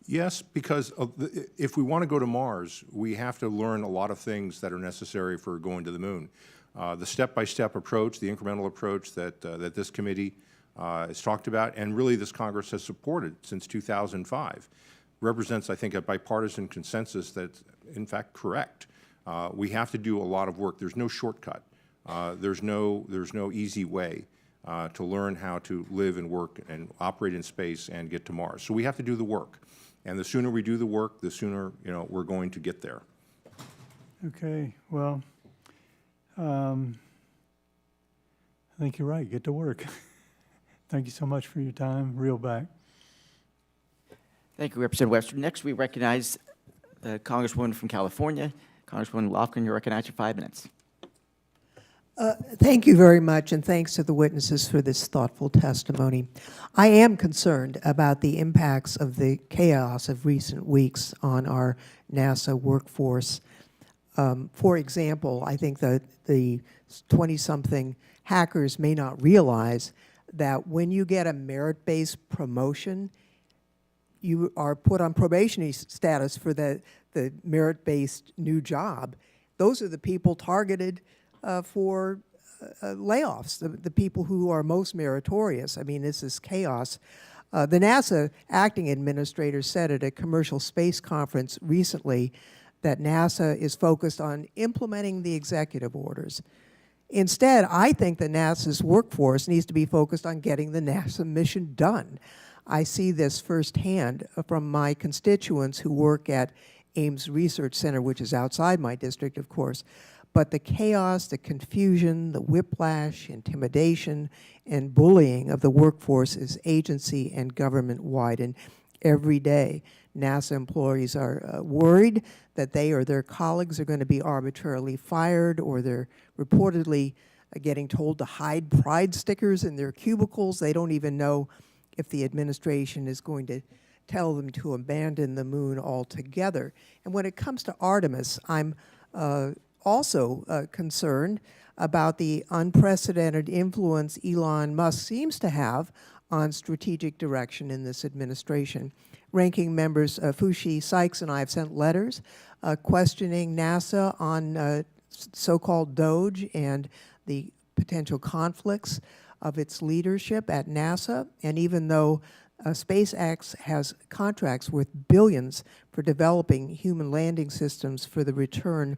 [SPEAKER 5] Yes, because if we want to go to Mars, we have to learn a lot of things that are necessary for going to the moon. The step-by-step approach, the incremental approach that this committee has talked about, and really this Congress has supported since 2005, represents, I think, a bipartisan consensus that's, in fact, correct. We have to do a lot of work. There's no shortcut. There's no easy way to learn how to live and work and operate in space and get to Mars. So we have to do the work. And the sooner we do the work, the sooner we're going to get there.
[SPEAKER 7] Okay, well, I think you're right. Get to work. Thank you so much for your time. Reel back.
[SPEAKER 1] Thank you, Representative Webster. Next, we recognize the Congresswoman from California, Congresswoman Lofgren. You're recognized for 5 minutes.
[SPEAKER 4] Thank you very much, and thanks to the witnesses for this thoughtful testimony. I am concerned about the impacts of the chaos of recent weeks on our NASA workforce. For example, I think that the 20-something hackers may not realize that when you get a merit-based promotion, you are put on probationary status for the merit-based new job. Those are the people targeted for layoffs, the people who are most meritorious. I mean, this is chaos. The NASA acting administrator said at a commercial space conference recently that NASA is focused on implementing the executive orders. Instead, I think that NASA's workforce needs to be focused on getting the NASA mission done. I see this firsthand from my constituents who work at Ames Research Center, which is outside my district, of course. But the chaos, the confusion, the whiplash, intimidation, and bullying of the workforce is agency and government-wide. And every day, NASA employees are worried that they or their colleagues are going to be arbitrarily fired, or they're reportedly getting told to hide pride stickers in their cubicles. They don't even know if the administration is going to tell them to abandon the moon altogether. And when it comes to Artemis, I'm also concerned about the unprecedented influence Elon Musk seems to have on strategic direction in this administration. Ranking members Foushee, Sykes, and I have sent letters questioning NASA on so-called DOGE and the potential conflicts of its leadership at NASA. And even though SpaceX has contracts worth billions for developing human landing systems for the return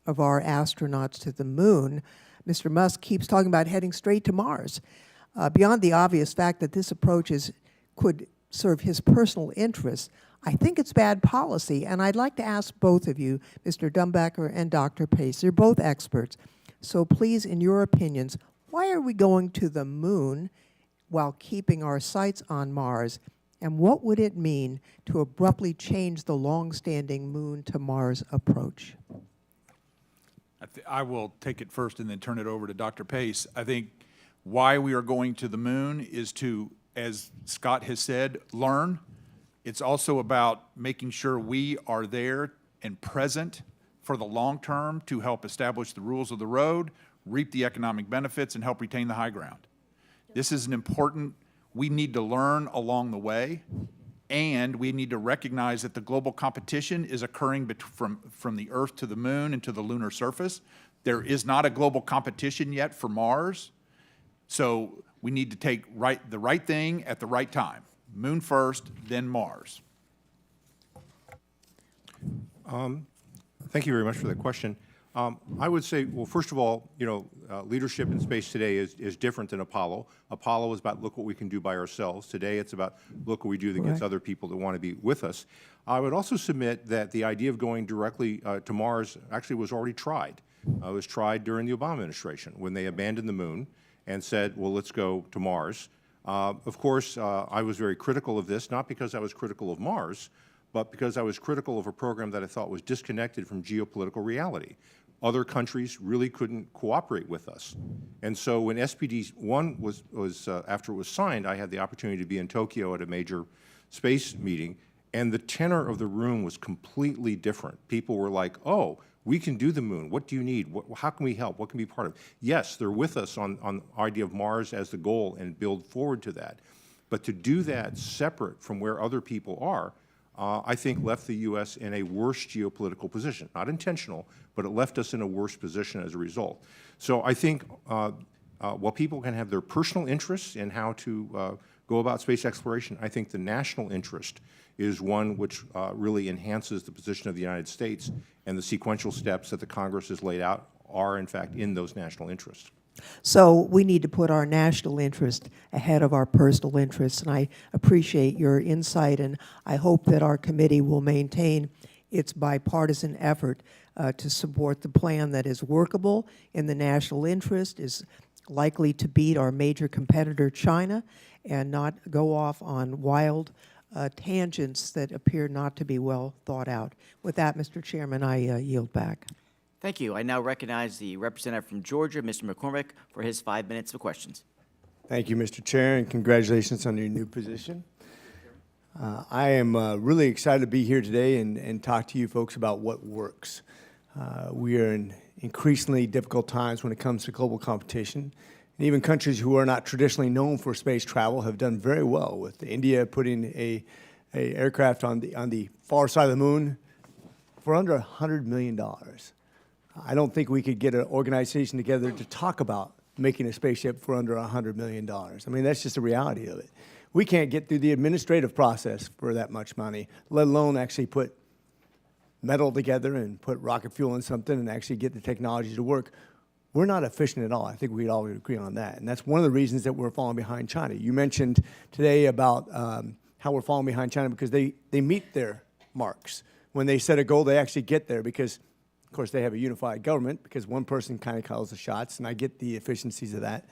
[SPEAKER 4] of our astronauts to the moon, Mr. Musk keeps talking about heading straight to Mars. Beyond the obvious fact that this approach could serve his personal interests, I think it's bad policy. And I'd like to ask both of you, Mr. Dumbacher and Dr. Pace, you're both experts. So please, in your opinions, why are we going to the moon while keeping our sights on Mars? And what would it mean to abruptly change the long-standing moon to Mars approach?
[SPEAKER 6] I will take it first and then turn it over to Dr. Pace. I think why we are going to the moon is to, as Scott has said, learn. It's also about making sure we are there and present for the long term to help establish the rules of the road, reap the economic benefits, and help retain the high ground. This is an important, we need to learn along the way, and we need to recognize that the global competition is occurring from the Earth to the moon and to the lunar surface. There is not a global competition yet for Mars, so we need to take the right thing at the right time. Moon first, then Mars.
[SPEAKER 5] Thank you very much for that question. I would say, well, first of all, leadership in space today is different than Apollo. Apollo is about look what we can do by ourselves. Today it's about look what we do that gets other people to want to be with us. I would also submit that the idea of going directly to Mars actually was already tried. It was tried during the Obama administration when they abandoned the moon and said, well, let's go to Mars. Of course, I was very critical of this, not because I was critical of Mars, but because I was critical of a program that I thought was disconnected from geopolitical reality. Other countries really couldn't cooperate with us. And so when SPD-1 was after it was signed, I had the opportunity to be in Tokyo at a major space meeting, and the tenor of the room was completely different. People were like, oh, we can do the moon. What do you need? How can we help? What can be part of it? Yes, they're with us on the idea of Mars as the goal and build forward to that. But to do that separate from where other people are, I think left the U.S. in a worse geopolitical position. Not intentional, but it left us in a worse position as a result. So I think while people can have their personal interests in how to go about space exploration, I think the national interest is one which really enhances the position of the United States, and the sequential steps that the Congress has laid out are, in fact, in those national interests.
[SPEAKER 4] So we need to put our national interest ahead of our personal interests, and I appreciate your insight, and I hope that our committee will maintain its bipartisan effort to support the plan that is workable in the national interest, is likely to beat our major competitor, China, and not go off on wild tangents that appear not to be well thought out. With that, Mr. Chairman, I yield back.
[SPEAKER 1] Thank you. I now recognize the representative from Georgia, Mr. McCormick, for his 5 minutes of questions.
[SPEAKER 8] Thank you, Mr. Chair, and congratulations on your new position. I am really excited to be here today and talk to you folks about what works. We are in increasingly difficult times when it comes to global competition. And even countries who are not traditionally known for space travel have done very well, with India putting a aircraft on the far side of the moon for under $100 million. I don't think we could get an organization together to talk about making a spaceship for under $100 million. I mean, that's just the reality of it. We can't get through the administrative process for that much money, let alone actually put metal together and put rocket fuel in something and actually get the technology to work we're not efficient at all. I think we'd all agree on that. And that's one of the reasons that we're falling behind China. You mentioned today about how we're falling behind China because they meet their marks. When they set a goal, they actually get there because, of course, they have a unified government because one person kind of calls the shots, and I get the efficiencies of that.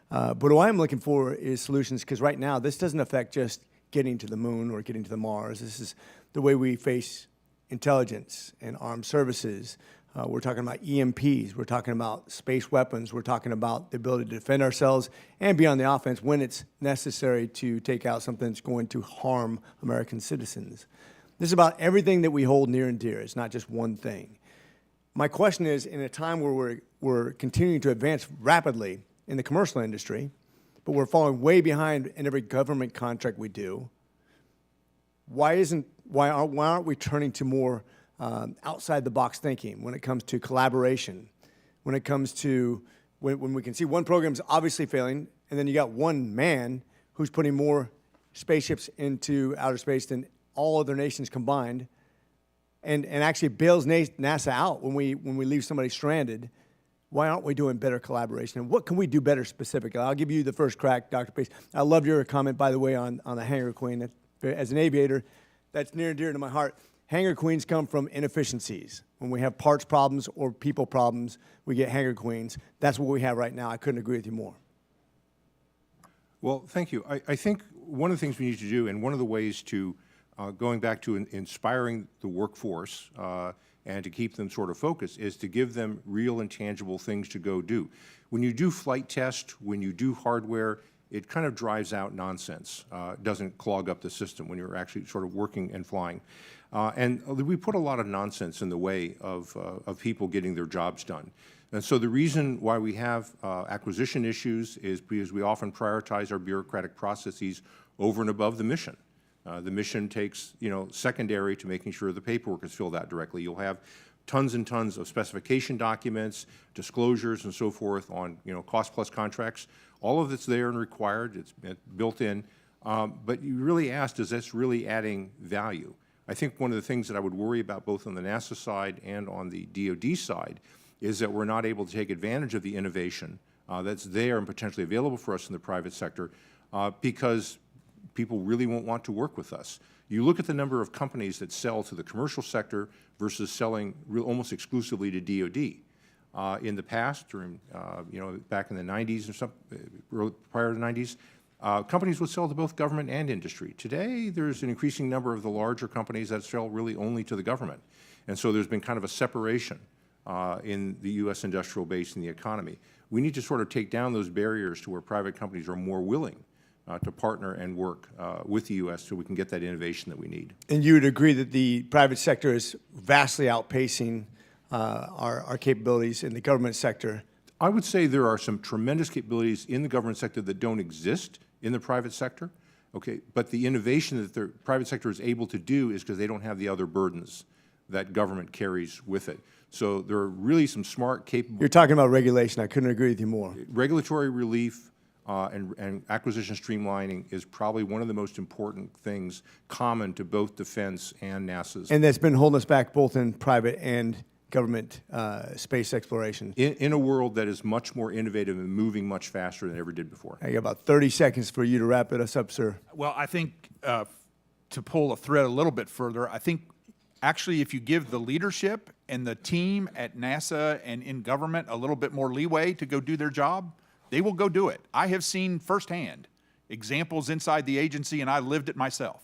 [SPEAKER 8] But what I'm looking for is solutions because right now this doesn't affect just getting to the moon or getting to the Mars. This is the way we face intelligence and armed services. We're talking about EMPs. We're talking about space weapons. We're talking about the ability to defend ourselves and be on the offense when it's necessary to take out something that's going to harm American citizens. This is about everything that we hold near and dear. It's not just one thing. My question is, in a time where we're continuing to advance rapidly in the commercial industry, but we're falling way behind in every government contract we do, why aren't we turning to more outside the box thinking when it comes to collaboration, when it comes to when we can see one program's obviously failing, and then you got one man who's putting more spaceships into outer space than all other nations combined, and actually bails NASA out when we leave somebody stranded. Why aren't we doing better collaboration? And what can we do better specifically? I'll give you the first crack, Dr. Pace. I loved your comment, by the way, on the Hangar Queen. As an aviator, that's near and dear to my heart. Hangar Queens come from inefficiencies. When we have parts problems or people problems, we get Hangar Queens. That's what we have right now. I couldn't agree with you more.
[SPEAKER 5] Well, thank you. I think one of the things we need to do, and one of the ways to, going back to inspiring the workforce and to keep them sort of focused, is to give them real and tangible things to go do. When you do flight test, when you do hardware, it kind of drives out nonsense. It doesn't clog up the system when you're actually sort of working and flying. And we put a lot of nonsense in the way of people getting their jobs done. And so the reason why we have acquisition issues is because we often prioritize our bureaucratic processes over and above the mission. The mission takes, secondary to making sure the paperwork is filled out directly. You'll have tons and tons of specification documents, disclosures, and so forth on, cost-plus contracts. All of it's there and required. It's built in. But you really asked, is this really adding value? I think one of the things that I would worry about both on the NASA side and on the DoD side is that we're not able to take advantage of the innovation that's there and potentially available for us in the private sector because people really won't want to work with us. You look at the number of companies that sell to the commercial sector versus selling almost exclusively to DoD. In the past, during back in the 90s or something, prior to the 90s, companies would sell to both government and industry. Today, there's an increasing number of the larger companies that sell really only to the government. And so there's been kind of a separation in the U.S. industrial base and the economy. We need to sort of take down those barriers to where private companies are more willing to partner and work with the U.S. so we can get that innovation that we need.
[SPEAKER 8] And you would agree that the private sector is vastly outpacing our capabilities in the government sector?
[SPEAKER 5] I would say there are some tremendous capabilities in the government sector that don't exist in the private sector. Okay, but the innovation that the private sector is able to do is because they don't have the other burdens that government carries with it. So there are really some smart, capable...
[SPEAKER 8] You're talking about regulation. I couldn't agree with you more.
[SPEAKER 5] Regulatory relief and acquisition streamlining is probably one of the most important things common to both defense and NASA's.
[SPEAKER 8] And that's been holding us back both in private and government space exploration.
[SPEAKER 5] In a world that is much more innovative and moving much faster than it ever did before.
[SPEAKER 8] I got about 30 seconds for you to wrap us up, sir.
[SPEAKER 6] Well, I think to pull a thread a little bit further, I think actually if you give the leadership and the team at NASA and in government a little bit more leeway to go do their job, they will go do it. I have seen firsthand examples inside the agency, and I lived it myself,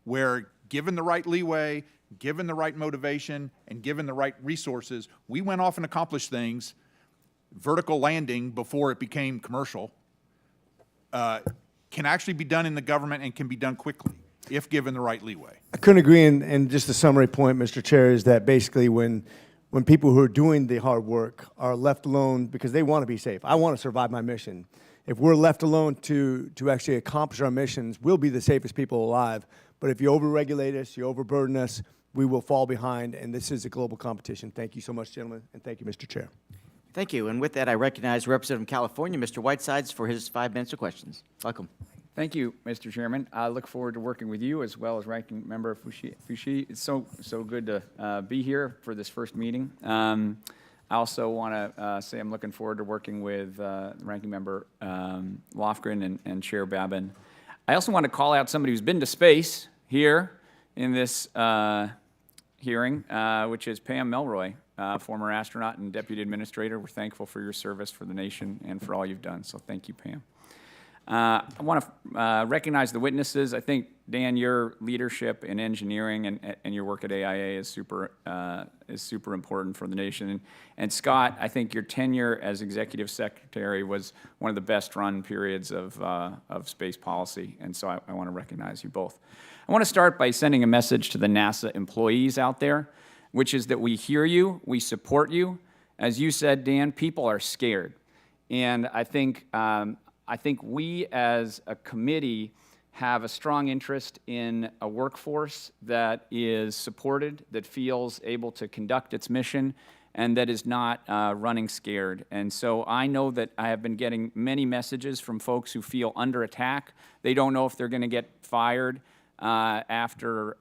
[SPEAKER 6] where given the right leeway, given the right motivation, and given the right resources, we went off and accomplished things. Vertical landing before it became commercial can actually be done in the government and can be done quickly if given the right leeway.
[SPEAKER 8] I couldn't agree, and just a summary point, Mr. Chair, is that basically when people who are doing the hard work are left alone because they want to be safe. I want to survive my mission. If we're left alone to actually accomplish our missions, we'll be the safest people alive. But if you overregulate us, you overburden us, we will fall behind, and this is a global competition. Thank you so much, gentlemen, and thank you, Mr. Chair.
[SPEAKER 1] Thank you. And with that, I recognize Representative from California, Mr. Whitesides, for his 5 minutes of questions. Welcome.
[SPEAKER 9] Thank you, Mr. Chairman. I look forward to working with you as well as Ranking Member Foushee. It's so good to be here for this first meeting. I also want to say I'm looking forward to working with Ranking Member Lofgren and Chair Babin. I also want to call out somebody who's been to space here in this hearing, which is Pam Melroy, former astronaut and deputy administrator. We're thankful for your service for the nation and for all you've done, so thank you, Pam. I want to recognize the witnesses. I think, Dan, your leadership in engineering and your work at AIA is super important for the nation. And Scott, I think your tenure as executive secretary was one of the best run periods of space policy, and so I want to recognize you both. I want to start by sending a message to the NASA employees out there, which is that we hear you, we support you. As you said, Dan, people are scared, and I think we as a committee have a strong interest in a workforce that is supported, that feels able to conduct its mission, and that is not running scared. And so I know that I have been getting many messages from folks who feel under attack. They don't know if they're going to get fired after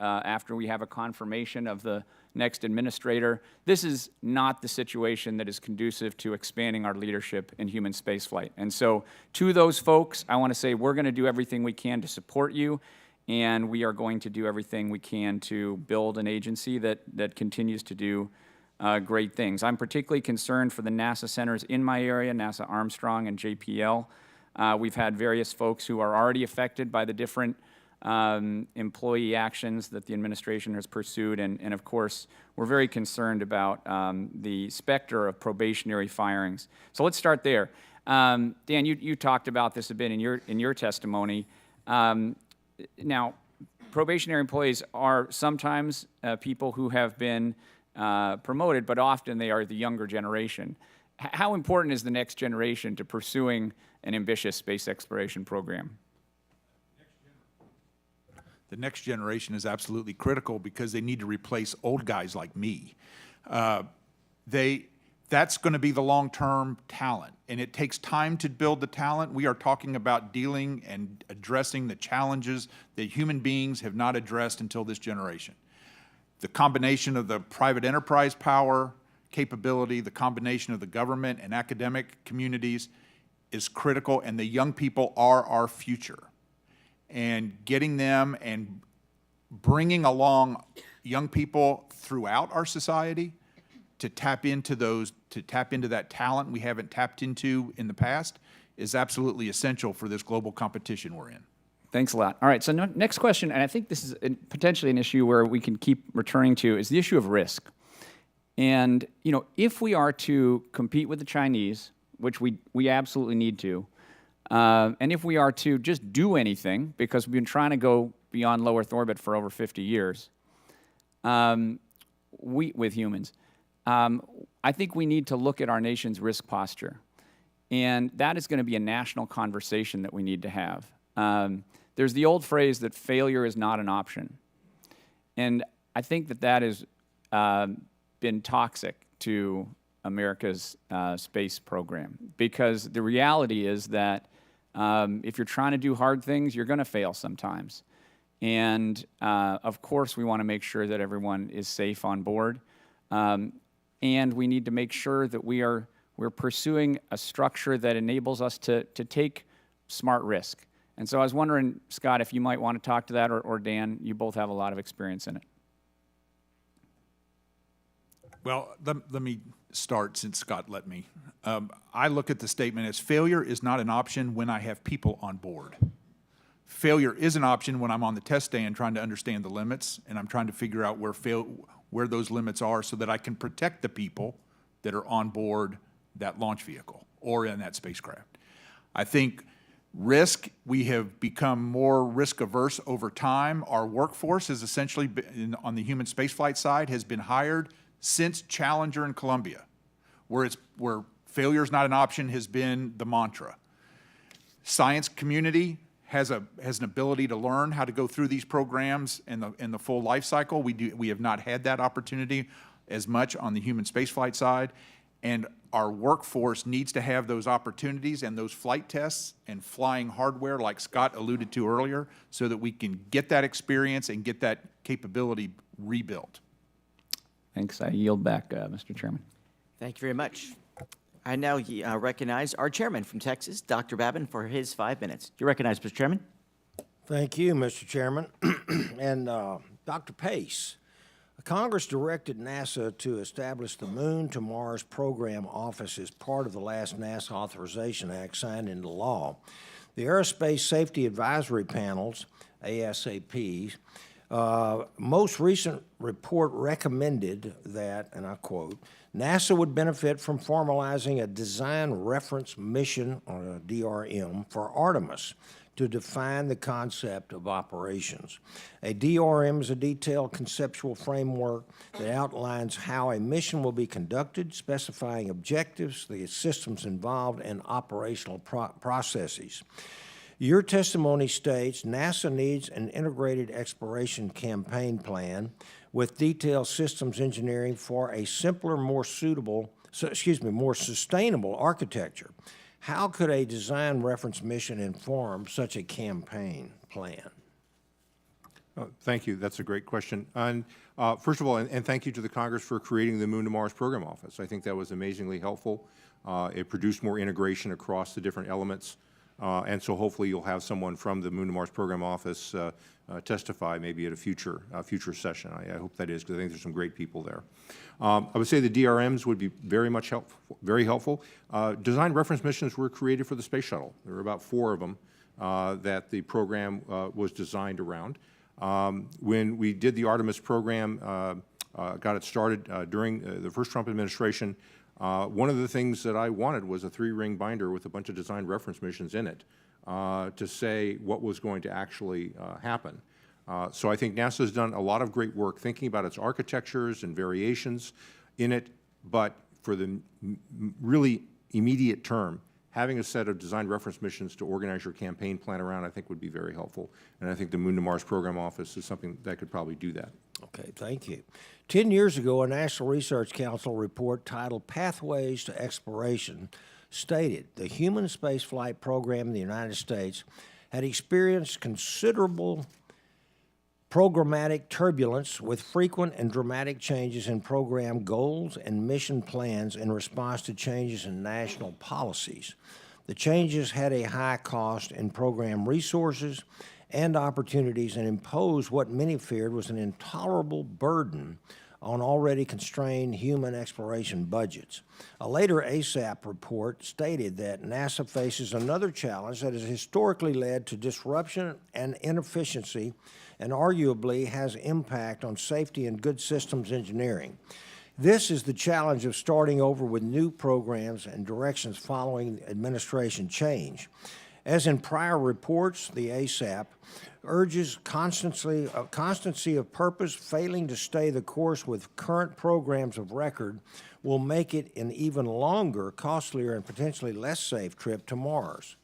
[SPEAKER 9] we have a confirmation of the next administrator. This is not the situation that is conducive to expanding our leadership in human spaceflight. And so to those folks, I want to say we're going to do everything we can to support you, and we are going to do everything we can to build an agency that continues to do great things. I'm particularly concerned for the NASA centers in my area, NASA Armstrong and JPL. We've had various folks who are already affected by the different employee actions that the administration has pursued, and of course, we're very concerned about the specter of probationary firings. So let's start there. Dan, you talked about this a bit in your testimony. Now, probationary employees are sometimes people who have been promoted, but often they are the younger generation. How important is the next generation to pursuing an ambitious space exploration program?
[SPEAKER 6] The next generation is absolutely critical because they need to replace old guys like me. That's going to be the long-term talent, and it takes time to build the talent. We are talking about dealing and addressing the challenges that human beings have not addressed until this generation. The combination of the private enterprise power, capability, the combination of the government and academic communities is critical, and the young people are our future. And getting them and bringing along young people throughout our society to tap into that talent we haven't tapped into in the past is absolutely essential for this global competition we're in.
[SPEAKER 9] Thanks a lot. All right, so next question, and I think this is potentially an issue where we can keep returning to, is the issue of risk. And, if we are to compete with the Chinese, which we absolutely need to, and if we are to just do anything, because we've been trying to go beyond low Earth orbit for over 50 years, with humans, I think we need to look at our nation's risk posture. And that is going to be a national conversation that we need to have. There's the old phrase that failure is not an option. And I think that has been toxic to America's space program, because the reality is that if you're trying to do hard things, you're going to fail sometimes. And of course, we want to make sure that everyone is safe on board. And we need to make sure that we're pursuing a structure that enables us to take smart risk. And so I was wondering, Scott, if you might want to talk to that, or Dan, you both have a lot of experience in it.
[SPEAKER 6] Well, let me start, since Scott let me. I look at the statement as failure is not an option when I have people on board. Failure is an option when I'm on the test stand trying to understand the limits, and I'm trying to figure out where those limits are so that I can protect the people that are on board that launch vehicle or in that spacecraft. I think risk, we have become more risk averse over time. Our workforce is essentially, on the human spaceflight side, has been hired since Challenger and Columbia, where failure is not an option has been the mantra. Science community has an ability to learn how to go through these programs in the full life cycle. We have not had that opportunity as much on the human spaceflight side, and our workforce needs to have those opportunities and those flight tests and flying hardware, like Scott alluded to earlier, so that we can get that experience and get that capability rebuilt.
[SPEAKER 9] Thanks. I yield back, Mr. Chairman.
[SPEAKER 1] Thank you very much. I now recognize our chairman from Texas, Dr. Babin, for his 5 minutes. You're recognized, Mr. Chairman.
[SPEAKER 3] Thank you, Mr. Chairman. And Dr. Pace, Congress directed NASA to establish the Moon to Mars Program Office as part of the last NASA Authorization Act signed into law. The Aerospace Safety Advisory Panels, ASAPs, most recent report recommended that, and I quote, NASA would benefit from formalizing a Design Reference Mission, or a DRM, for Artemis to define the concept of operations. A DRM is a detailed conceptual framework that outlines how a mission will be conducted, specifying objectives, the systems involved, and operational processes. Your testimony states NASA needs an integrated exploration campaign plan with detailed systems engineering for a simpler, more sustainable architecture. How could a design reference mission inform such a campaign plan?
[SPEAKER 5] Thank you. That's a great question. And first of all, and thank you to the Congress for creating the Moon to Mars Program Office. I think that was amazingly helpful. It produced more integration across the different elements. And so hopefully you'll have someone from the Moon to Mars Program Office testify maybe at a future session. I hope that is, because I think there's some great people there. I would say the DRMs would be very helpful. Design reference missions were created for the Space Shuttle. There were about 4 of them that the program was designed around. When we did the Artemis program, got it started during the first Trump administration, one of the things that I wanted was a 3-ring binder with a bunch of design reference missions in it to say what was going to actually happen. So I think NASA has done a lot of great work thinking about its architectures and variations in it, but for the really immediate term, having a set of design reference missions to organize your campaign plan around, I think would be very helpful. And I think the Moon to Mars Program Office is something that could probably do that.
[SPEAKER 3] Okay, thank you. 10 years ago, a National Research Council report titled Pathways to Exploration stated the human spaceflight program in the United States had experienced considerable programmatic turbulence with frequent and dramatic changes in program goals and mission plans in response to changes in national policies. The changes had a high cost in program resources and opportunities and imposed what many feared was an intolerable burden on already constrained human exploration budgets. A later ASAP report stated that NASA faces another challenge that has historically led to disruption and inefficiency and arguably has impact on safety and good systems engineering. This is the challenge of starting over with new programs and directions following administration change. As in prior reports, the ASAP urges constancy of purpose. Failing to stay the course with current programs of record will make it an even longer, costlier, and potentially less safe trip to Mars.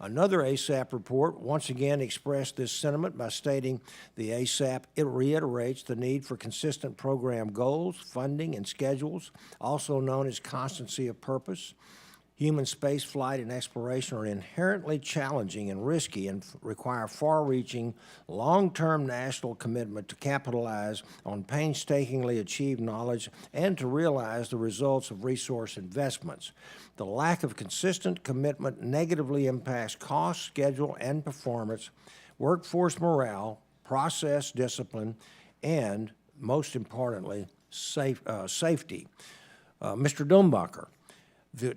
[SPEAKER 3] Another ASAP report once again expressed this sentiment by stating the ASAP, it reiterates the need for consistent program goals, funding, and schedules, also known as constancy of purpose. Human space flight and exploration are inherently challenging and risky and require far-reaching, long-term national commitment to capitalize on painstakingly achieved knowledge and to realize the results of resource investments. The lack of consistent commitment negatively impacts cost, schedule, and performance, workforce morale, process discipline, and, most importantly, safety. Mr. Dumbacher,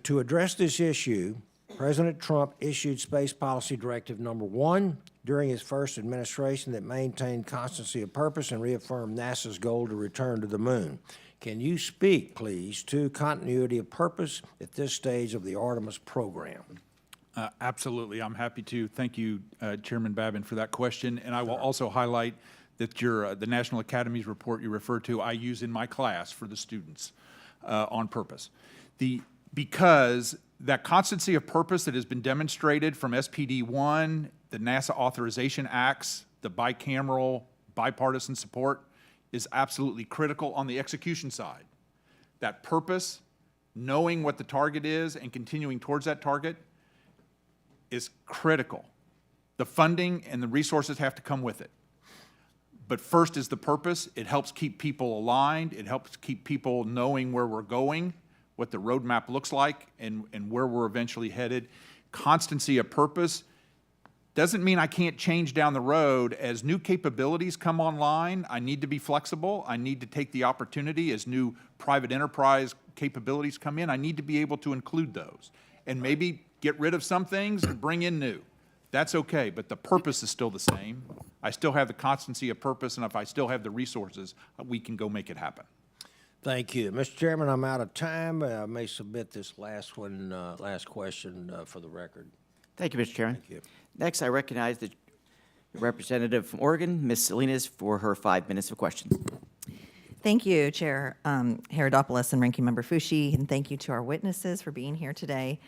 [SPEAKER 3] to address this issue, President Trump issued Space Policy Directive No. 1 during his first administration that maintained constancy of purpose and reaffirmed NASA's goal to return to the Moon. Can you speak, please, to continuity of purpose at this stage of the Artemis program?
[SPEAKER 6] Absolutely. I'm happy to. Thank you, Chairman Babin, for that question. And I will also highlight that the National Academy's report you refer to, I use in my class for the students on purpose. Because that constancy of purpose that has been demonstrated from SPD-1, the NASA Authorization Acts, the bicameral, bipartisan support is absolutely critical on the execution side. That purpose, knowing what the target is and continuing towards that target is critical. The funding and the resources have to come with it. But first is the purpose. It helps keep people aligned. It helps keep people knowing where we're going. what the roadmap looks like and where we're eventually headed. Constancy of purpose doesn't mean I can't change down the road. As new capabilities come online, I need to be flexible. I need to take the opportunity. As new private enterprise capabilities come in, I need to be able to include those and maybe get rid of some things and bring in new. That's okay, but the purpose is still the same. I still have the constancy of purpose, and if I still have the resources, we can go make it happen.
[SPEAKER 3] Thank you. Mr. Chairman, I'm out of time. I may submit this last question for the record.
[SPEAKER 1] Thank you, Mr. Chairman.
[SPEAKER 3] Thank you.
[SPEAKER 1] Next, I recognize the representative from Oregon, Ms. Salinas, for her 5 minutes of questions.
[SPEAKER 10] Thank you, Chair Herodopoulos and Ranking Member Foushee, and thank you to our witnesses for being here today.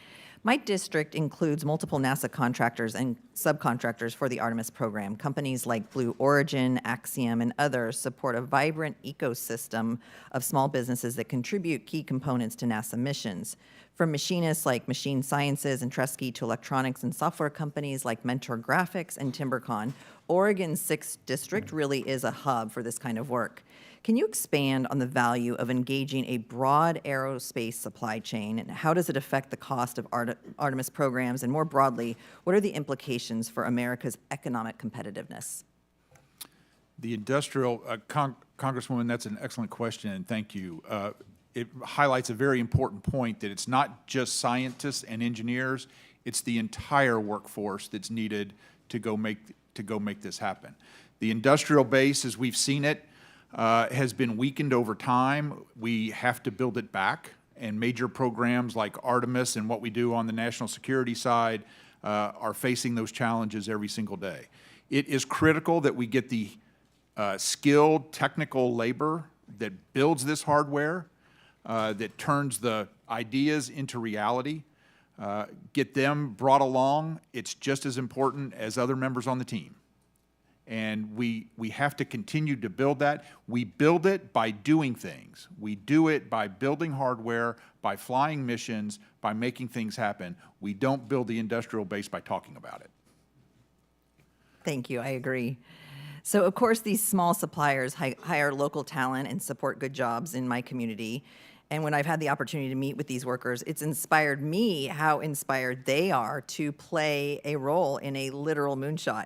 [SPEAKER 10] My district includes multiple NASA contractors and subcontractors for the Artemis program. Companies like Blue Origin, Axiom, and others support a vibrant ecosystem of small businesses that contribute key components to NASA missions. From machinists like Machine Sciences and Tresky to electronics and software companies like Mentor Graphics and TimberCon, Oregon's 6th district really is a hub for this kind of work. Can you expand on the value of engaging a broad aerospace supply chain, and how does it affect the cost of Artemis programs? And more broadly, what are the implications for America's economic competitiveness?
[SPEAKER 6] The industrial, Congresswoman, that's an excellent question, and thank you. It highlights a very important point that it's not just scientists and engineers, it's the entire workforce that's needed to go make this happen. The industrial base, as we've seen it, has been weakened over time. We have to build it back, and major programs like Artemis and what we do on the national security side are facing those challenges every single day. It is critical that we get the skilled technical labor that builds this hardware, that turns the ideas into reality, get them brought along. It's just as important as other members on the team. And we have to continue to build that. We build it by doing things. We do it by building hardware, by flying missions, by making things happen. We don't build the industrial base by talking about it.
[SPEAKER 10] Thank you, I agree. So, of course, these small suppliers hire local talent and support good jobs in my community. And when I've had the opportunity to meet with these workers, it's inspired me how inspired they are to play a role in a literal moonshot.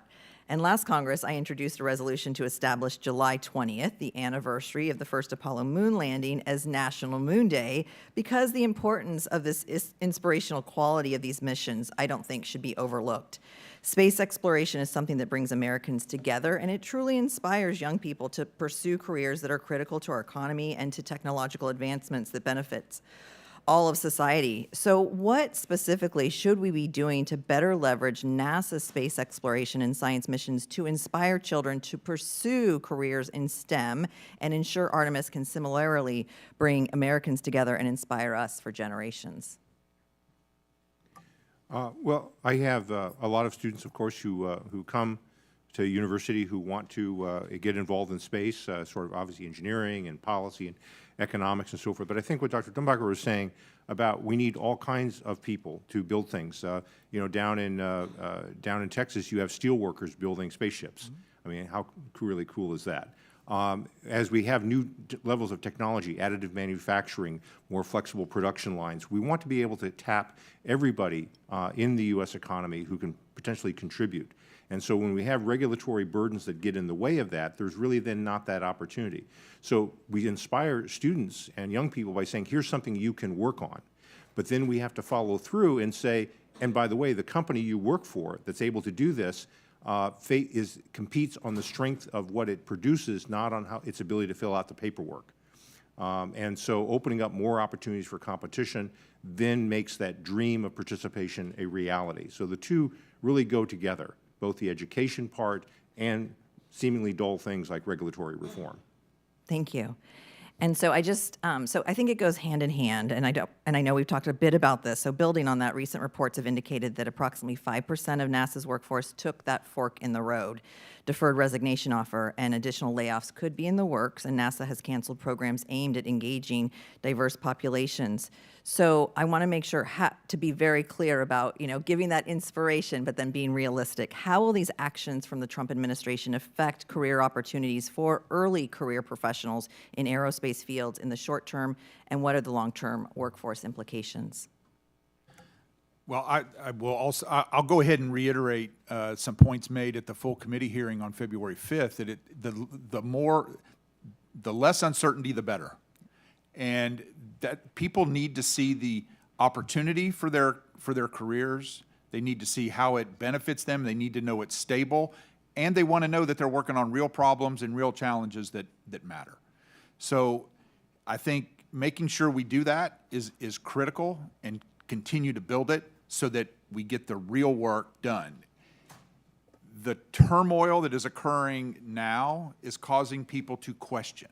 [SPEAKER 10] And last Congress, I introduced a resolution to establish July 20th, the anniversary of the first Apollo moon landing, as National Moon Day, because the importance of this inspirational quality of these missions, I don't think, should be overlooked. Space exploration is something that brings Americans together, and it truly inspires young people to pursue careers that are critical to our economy and to technological advancements that benefits all of society. So what specifically should we be doing to better leverage NASA's space exploration and science missions to inspire children to pursue careers in STEM and ensure Artemis can similarly bring Americans together and inspire us for generations?
[SPEAKER 5] Well, I have a lot of students, of course, who come to university who want to get involved in space, sort of obviously engineering and policy and economics and so forth. But I think what Dr. Dumbacher was saying about we need all kinds of people to build things. You know, down in Texas, you have steel workers building spaceships. I mean, how really cool is that? As we have new levels of technology, additive manufacturing, more flexible production lines, we want to be able to tap everybody in the U.S. economy who can potentially contribute. And so when we have regulatory burdens that get in the way of that, there's really then not that opportunity. So we inspire students and young people by saying, here's something you can work on. But then we have to follow through and say, and by the way, the company you work for that's able to do this competes on the strength of what it produces, not on its ability to fill out the paperwork. And so opening up more opportunities for competition then makes that dream of participation a reality. So the two really go together, both the education part and seemingly dull things like regulatory reform.
[SPEAKER 10] Thank you. And so I just, so I think it goes hand in hand, and I know we've talked a bit about this. So building on that, recent reports have indicated that approximately 5% of NASA's workforce took that fork in the road deferred resignation offer, and additional layoffs could be in the works, and NASA has canceled programs aimed at engaging diverse populations. So I want to make sure to be very clear about, giving that inspiration, but then being realistic. How will these actions from the Trump administration affect career opportunities for early career professionals in aerospace fields in the short term, and what are the long-term workforce implications?
[SPEAKER 6] Well, I'll go ahead and reiterate some points made at the full committee hearing on February 5th, that the less uncertainty, the better. And that people need to see the opportunity for their careers. They need to see how it benefits them. They need to know it's stable. And they want to know that they're working on real problems and real challenges that matter. So I think making sure we do that is critical, and continue to build it so that we get the real work done. The turmoil that is occurring now is causing people to question.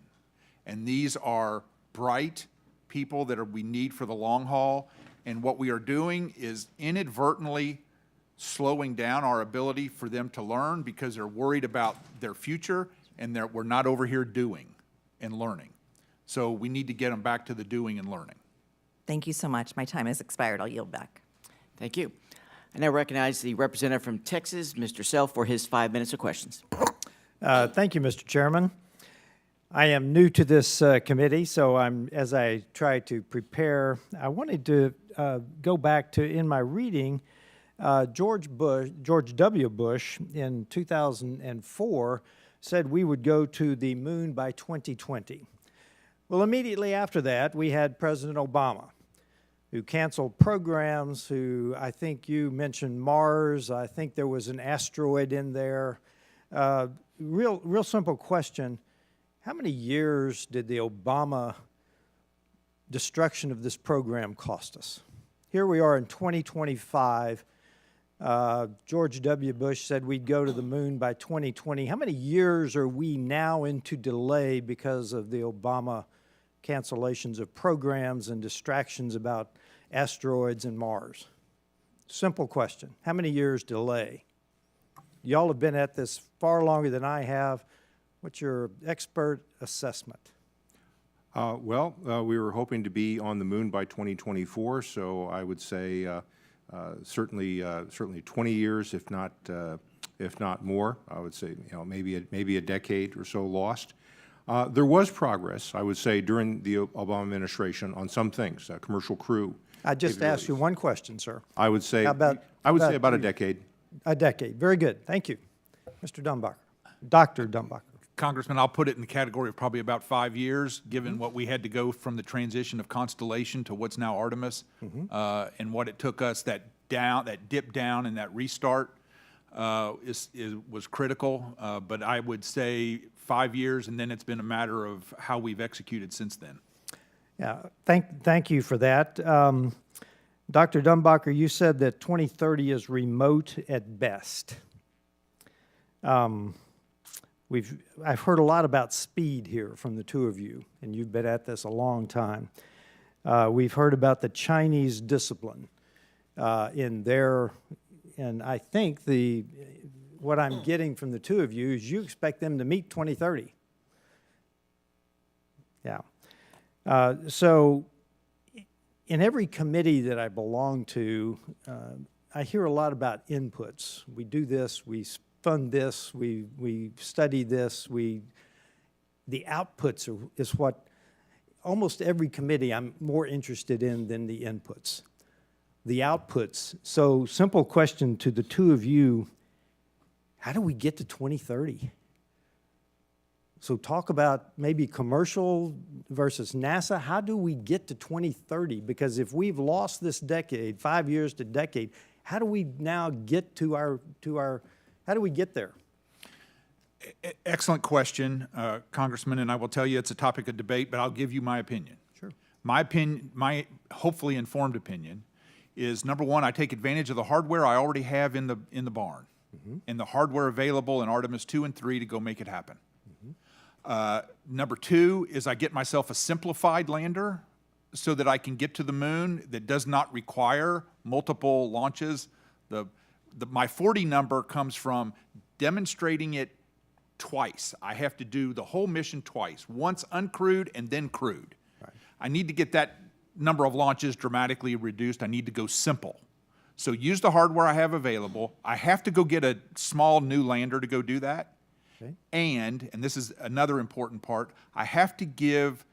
[SPEAKER 6] And these are bright people that we need for the long haul. And what we are doing is inadvertently slowing down our ability for them to learn, because they're worried about their future, and we're not over here doing and learning. So we need to get them back to the doing and learning.
[SPEAKER 10] Thank you so much. My time has expired. I'll yield back.
[SPEAKER 1] Thank you. I now recognize the representative from Texas, Mr. Self, for his 5 minutes of questions.
[SPEAKER 11] Thank you, Mr. Chairman. I am new to this committee, so as I try to prepare, I wanted to go back to, in my reading, George W. Bush in 2004 said we would go to the moon by 2020. Well, immediately after that, we had President Obama, who canceled programs, who, I think you mentioned Mars. I think there was an asteroid in there. Real simple question. How many years did the Obama destruction of this program cost us? Here we are in 2025. George W. Bush said we'd go to the moon by 2020. How many years are we now into delay because of the Obama cancellations of programs and distractions about asteroids and Mars? Simple question. How many years delay? Y'all have been at this far longer than I have. What's your expert assessment?
[SPEAKER 5] We were hoping to be on the moon by 2024, so I would say certainly 20 years, if not more. I would say maybe a decade or so lost. There was progress, I would say, during the Obama administration on some things, commercial crew.
[SPEAKER 11] I just asked you one question, sir.
[SPEAKER 5] I would say about a decade.
[SPEAKER 11] A decade. Very good. Thank you, Mr. Dumbacher. Dr. Dumbacher.
[SPEAKER 6] Congressman, I'll put it in the category of probably about 5 years, given what we had to go from the transition of Constellation to what's now Artemis, and what it took us, that dip down and that restart was critical. But I would say 5 years, and then it's been a matter of how we've executed since then.
[SPEAKER 11] Yeah, thank you for that. Dr. Dumbacher, you said that 2030 is remote at best. I've heard a lot about speed here from the two of you, and you've been at this a long time. We've heard about the Chinese discipline and I think what I'm getting from the two of you is you expect them to meet 2030. Yeah. So in every committee that I belong to, I hear a lot about inputs. We do this, we fund this, we study this, the outputs is what almost every committee I'm more interested in than the inputs. The outputs. So simple question to the two of you, how do we get to 2030? So talk about maybe commercial versus NASA. How do we get to 2030? Because if we've lost this decade, 5 years to decade, how do we now get to our how do we get there?
[SPEAKER 6] Excellent question, Congressman, and I will tell you it's a topic of debate, but I'll give you my opinion.
[SPEAKER 11] Sure.
[SPEAKER 6] My opinion, my hopefully informed opinion, is number one, I take advantage of the hardware I already have in the barn, and the hardware available in Artemis 2 and 3 to go make it happen. Number two is I get myself a simplified lander so that I can get to the moon that does not require multiple launches. My 40 number comes from demonstrating it twice. I have to do the whole mission twice, once uncrewed and then crewed. I need to get that number of launches dramatically reduced. I need to go simple. So use the hardware I have available. I have to go get a small new lander to go do that.
[SPEAKER 11] Okay.
[SPEAKER 6] And this is another important part, I have to give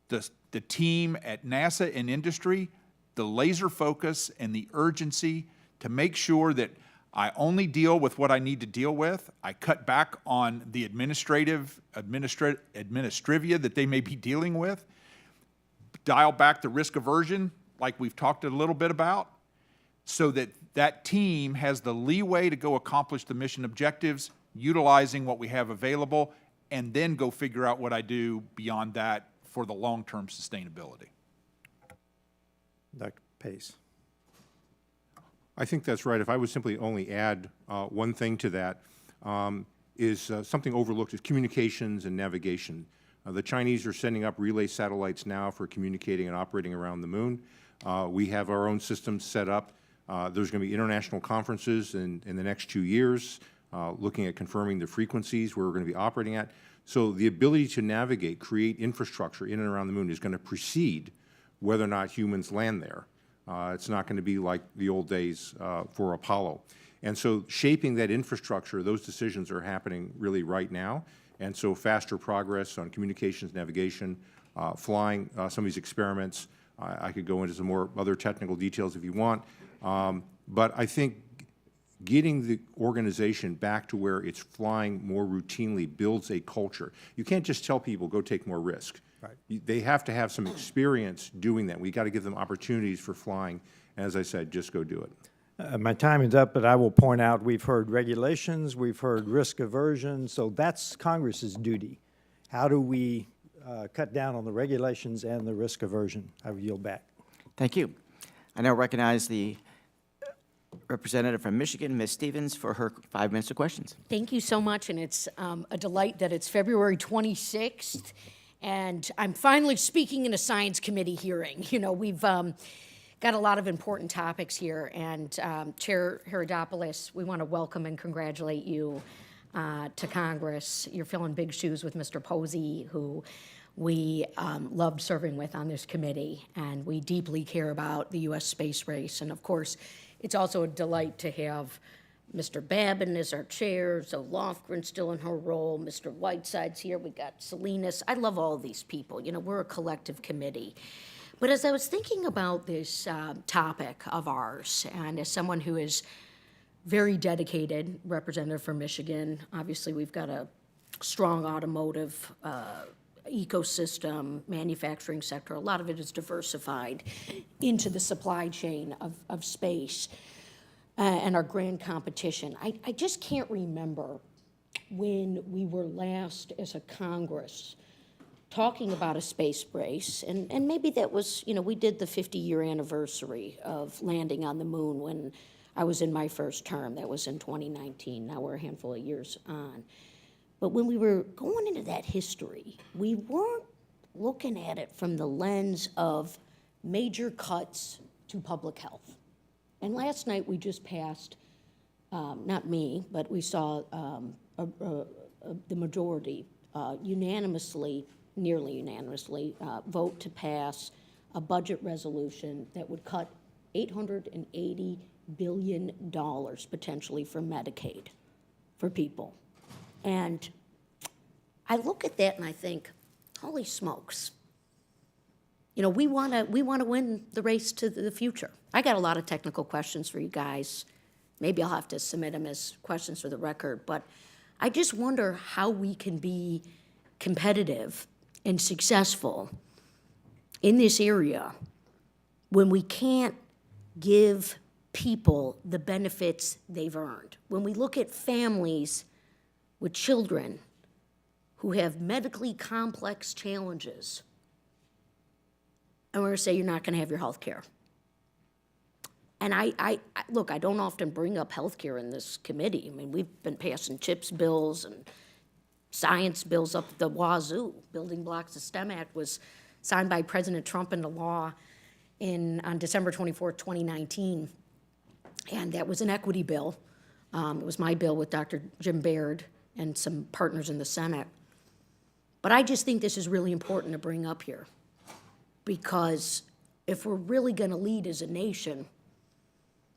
[SPEAKER 6] the team at NASA and industry the laser focus and the urgency to make sure that I only deal with what I need to deal with. I cut back on the administrivia that they may be dealing with, dial back the risk aversion like we've talked a little bit about, so that that team has the leeway to go accomplish the mission objectives, utilizing what we have available, and then go figure out what I do beyond that for the long-term sustainability.
[SPEAKER 11] Dr. Pace.
[SPEAKER 5] I think that's right. If I would simply only add one thing to that, is something overlooked is communications and navigation. The Chinese are sending up relay satellites now for communicating and operating around the moon. We have our own systems set up. There's going to be international conferences in the next 2 years looking at confirming the frequencies where we're going to be operating at. So the ability to navigate, create infrastructure in and around the moon is going to precede whether or not humans land there. It's not going to be like the old days for Apollo. And so shaping that infrastructure, those decisions are happening really right now. And so faster progress on communications, navigation, flying, some of these experiments. I could go into some more other technical details if you want. But I think getting the organization back to where it's flying more routinely builds a culture. You can't just tell people, go take more risk. Right. They have to have some experience doing that. We got to give them opportunities for flying. And as I said, just go do it.
[SPEAKER 11] My time is up, but I will point out we've heard regulations, we've heard risk aversion, so that's Congress's duty. How do we cut down on the regulations and the risk aversion? I will yield back.
[SPEAKER 1] Thank you. I now recognize the representative from Michigan, Ms. Stevens, for her 5 minutes of questions.
[SPEAKER 12] Thank you so much, and it's a delight that it's February 26th, and I'm finally speaking in a science committee hearing. You know, we've got a lot of important topics here, and Chair Herodopoulos, we want to welcome and congratulate you to Congress. You're filling big shoes with Mr. Posey, who we loved serving with on this committee, and we deeply care about the U.S. space race. And of course, it's also a delight to have Mr. Babin as our chair, so Lofgren still in her role, Mr. Whiteside's here, we got Salinas. I love all these people. You know, we're a collective committee. But as I was thinking about this topic of ours, and as someone who is very dedicated representative for Michigan, obviously we've got a strong automotive ecosystem, manufacturing sector. A lot of it is diversified into the supply chain of space and our grand competition. I just can't remember when we were last as a Congress talking about a space race, and maybe that was, you know, we did the 50-year anniversary of landing on the moon when I was in my first term. That was in 2019. Now we're a handful of years on. But when we were going into that history, we weren't looking at it from the lens of major cuts to public health. And last night we just passed, not me, but we saw the majority unanimously, nearly unanimously, vote to pass a budget resolution that would cut $880 billion potentially for Medicaid for people. And I look at that and I think, holy smokes. You know, we want to win the race to the future. I got a lot of technical questions for you guys. Maybe I'll have to submit them as questions for the record, but I just wonder how we can be competitive and successful in this area when we can't give people the benefits they've earned. When we look at families with children who have medically complex challenges, and we're going to say you're not going to have your health care. And I look, I don't often bring up health care in this committee. I mean, we've been passing CHIPS bills and science bills up the wazoo. Building Blocks of STEM Act was signed by President Trump into law on December 24, 2019. And that was an equity bill. It was my bill with Dr. Jim Baird and some partners in the Senate. But I just think this is really important to bring up here, because if we're really going to lead as a nation,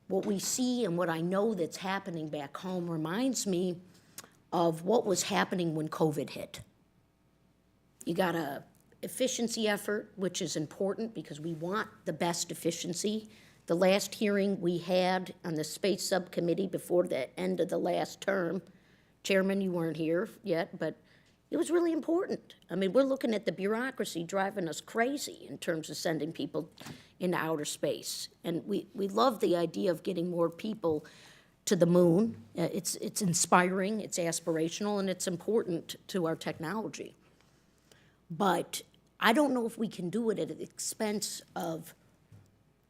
[SPEAKER 12] what we see and what I know that's happening back home reminds me of what was happening when COVID hit. You got a efficiency effort, which is important because we want the best efficiency. The last hearing we had on the Space Subcommittee before the end of the last term, Chairman, you weren't here yet, but it was really important. I mean, we're looking at the bureaucracy driving us crazy in terms of sending people into outer space. And we love the idea of getting more people to the moon. It's inspiring, it's aspirational, and it's important to our technology. But I don't know if we can do it at the expense of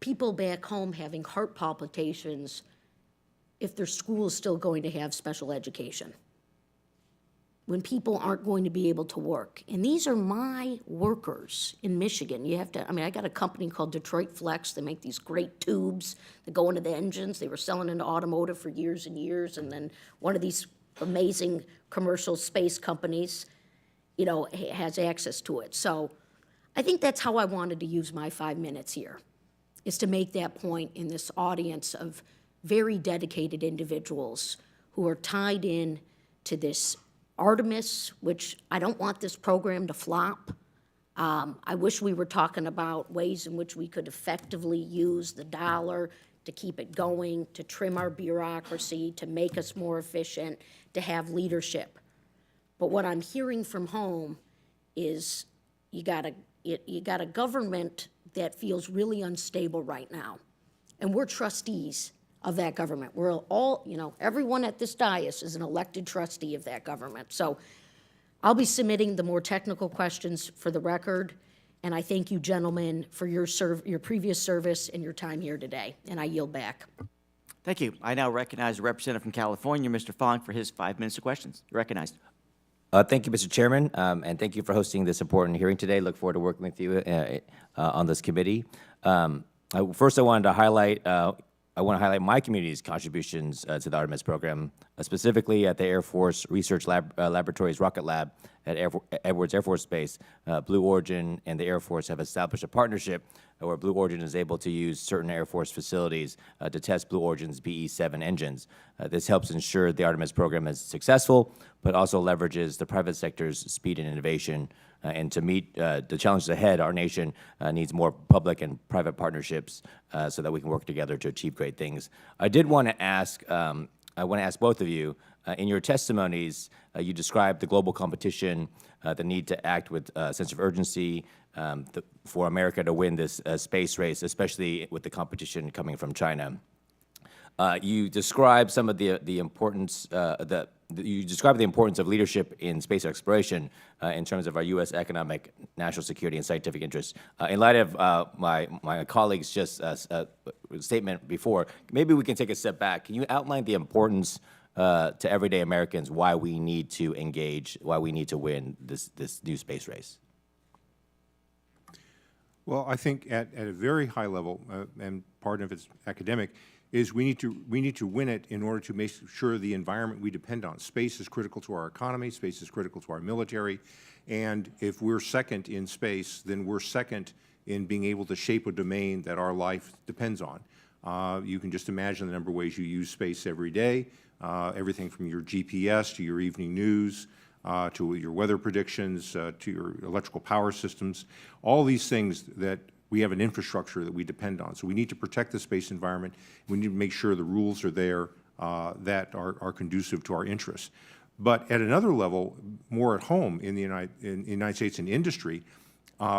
[SPEAKER 12] people back home having heart palpitations if their school is still going to have special education, when people aren't going to be able to work. And these are my workers in Michigan. You have to, I mean, I got a company called Detroit Flex. They make these great tubes that go into the engines. They were selling into automotive for years and years, and then one of these amazing commercial space companies, you know, has access to it. So I think that's how I wanted to use my 5 minutes here, is to make that point in this audience of very dedicated individuals who are tied in to this Artemis, which I don't want this program to flop. I wish we were talking about ways in which we could effectively use the dollar to keep it going, to trim our bureaucracy, to make us more efficient, to have leadership. But what I'm hearing from home is you got a government that feels really unstable right now. And we're trustees of that government. We're all, you know, everyone at this dais is an elected trustee of that government. So I'll be submitting the more technical questions for the record, and I thank you, gentlemen, for your previous service and your time here today, and I yield back.
[SPEAKER 1] Thank you. I now recognize the representative from California, Mr. Fong, for his 5 minutes of questions. You're recognized.
[SPEAKER 13] Thank you, Mr. Chairman, and thank you for hosting this important hearing today. Look forward to working with you on this committee. First, I want to highlight my community's contributions to the Artemis program, specifically at the Air Force Research Laboratories Rocket Lab at Edwards Air Force Base. Blue Origin and the Air Force have established a partnership where Blue Origin is able to use certain Air Force facilities to test Blue Origin's BE-7 engines. This helps ensure the Artemis program is successful, but also leverages the private sector's speed and innovation. And to meet the challenges ahead, our nation needs more public and private partnerships so that we can work together to achieve great things. I did want to ask, both of you, in your testimonies, you described the global competition, the need to act with a sense of urgency for America to win this space race, especially with the competition coming from China. You described some of the importance, you described the importance of leadership in space exploration in terms of our U.S. economic, national security, and scientific interests. In light of my colleague's just statement before, maybe we can take a step back. Can you outline the importance to everyday Americans why we need to engage, why we need to win this new space race?
[SPEAKER 5] Well, I think at a very high level, and part of it's academic, is we need to win it in order to make sure the environment we depend on. Space is critical to our economy. Space is critical to our military. And if we're second in space, then we're second in being able to shape a domain that our life depends on. You can just imagine the number of ways you use space every day, everything from your GPS to your evening news, to your weather predictions, to your electrical power systems, all these things that we have an infrastructure that we depend on. So we need to protect the space environment. We need to make sure the rules are there that are conducive to our interests. But at another level, more at home in the United States and industry,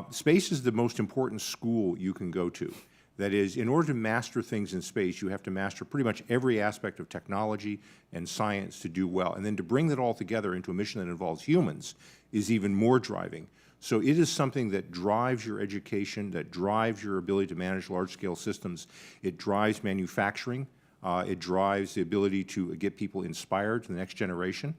[SPEAKER 5] space is the most important school you can go to. That is, in order to master things in space, you have to master pretty much every aspect of technology and science to do well. And then to bring that all together into a mission that involves humans is even more driving. So it is something that drives your education, that drives your ability to manage large-scale systems. It drives manufacturing. It drives the ability to get people inspired to the next generation.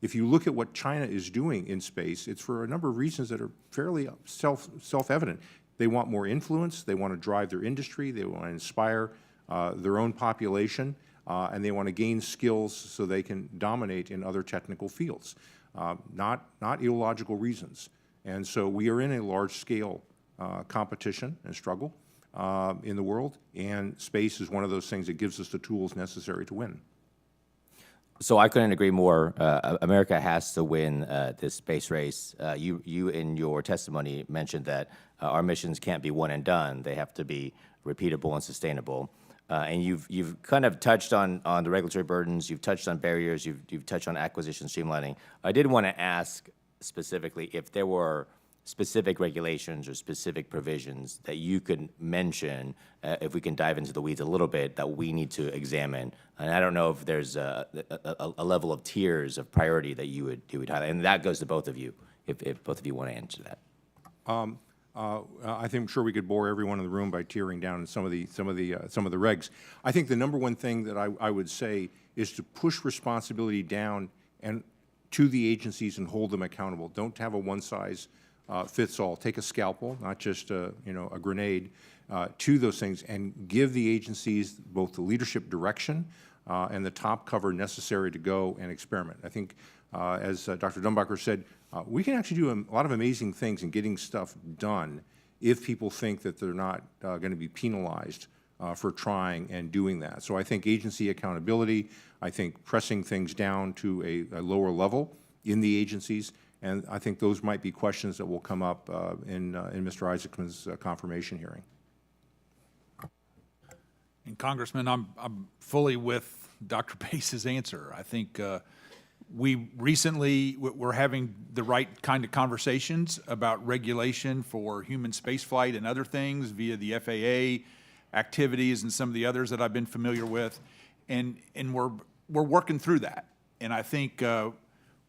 [SPEAKER 5] If you look at what China is doing in space, it's for a number of reasons that are fairly self-evident. They want more influence. They want to drive their industry. They want to inspire their own population. and they want to gain skills so they can dominate in other technical fields, not illogical reasons. And so we are in a large-scale competition and struggle in the world, and space is one of those things that gives us the tools necessary to win.
[SPEAKER 13] So I couldn't agree more. America has to win this space race. You in your testimony mentioned that our missions can't be one and done. They have to be repeatable and sustainable. And you've kind of touched on the regulatory burdens. You've touched on barriers. You've touched on acquisition streamlining. I did want to ask specifically if there were specific regulations or specific provisions that you could mention, if we can dive into the weeds a little bit, that we need to examine. And I don't know if there's a level of tiers of priority that you would highlight. And that goes to both of you, if both of you want to answer that.
[SPEAKER 5] I think I'm sure we could bore everyone in the room by tearing down some of the regs. I think the number one thing that I would say is to push responsibility down and to the agencies and hold them accountable. Don't have a one-size-fits all. Take a scalpel, not just a grenade, to those things, and give the agencies both the leadership direction and the top cover necessary to go and experiment. I think, as Dr. Dumbacher said, we can actually do a lot of amazing things in getting stuff done if people think that they're not going to be penalized for trying and doing that. So I think agency accountability, I think pressing things down to a lower level in the agencies, and I think those might be questions that will come up in Mr. Isaacman's confirmation hearing.
[SPEAKER 6] And Congressman, I'm fully with Dr. Pace's answer. I think we're having the right kind of conversations about regulation for human spaceflight and other things via the FAA activities and some of the others that I've been familiar with, and we're working through that. And I think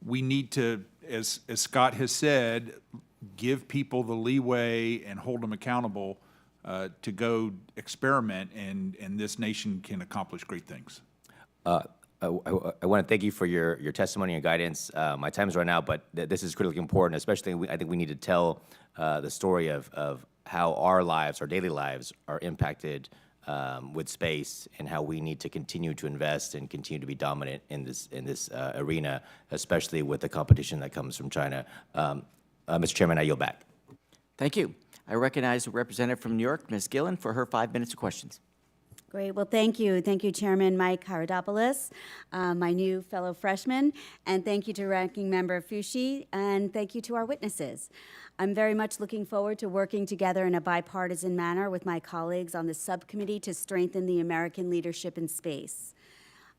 [SPEAKER 6] we need to, as Scott has said, give people the leeway and hold them accountable to go experiment, and this nation can accomplish great things.
[SPEAKER 13] I want to thank you for your testimony and guidance. My time's run out, but this is critically important, especially I think we need to tell the story of how our lives, our daily lives, are impacted with space, and how we need to continue to invest and continue to be dominant in this arena, especially with the competition that comes from China. Mr. Chairman, I yield back.
[SPEAKER 1] Thank you. I recognize the representative from New York, Ms. Gillen, for her 5 minutes of questions.
[SPEAKER 14] Great. Well, thank you. Thank you, Chairman Mike Haradopoulos, my new fellow freshman, and thank you to Ranking Member Foushee, and thank you to our witnesses. I'm very much looking forward to working together in a bipartisan manner with my colleagues on the subcommittee to strengthen the American leadership in space.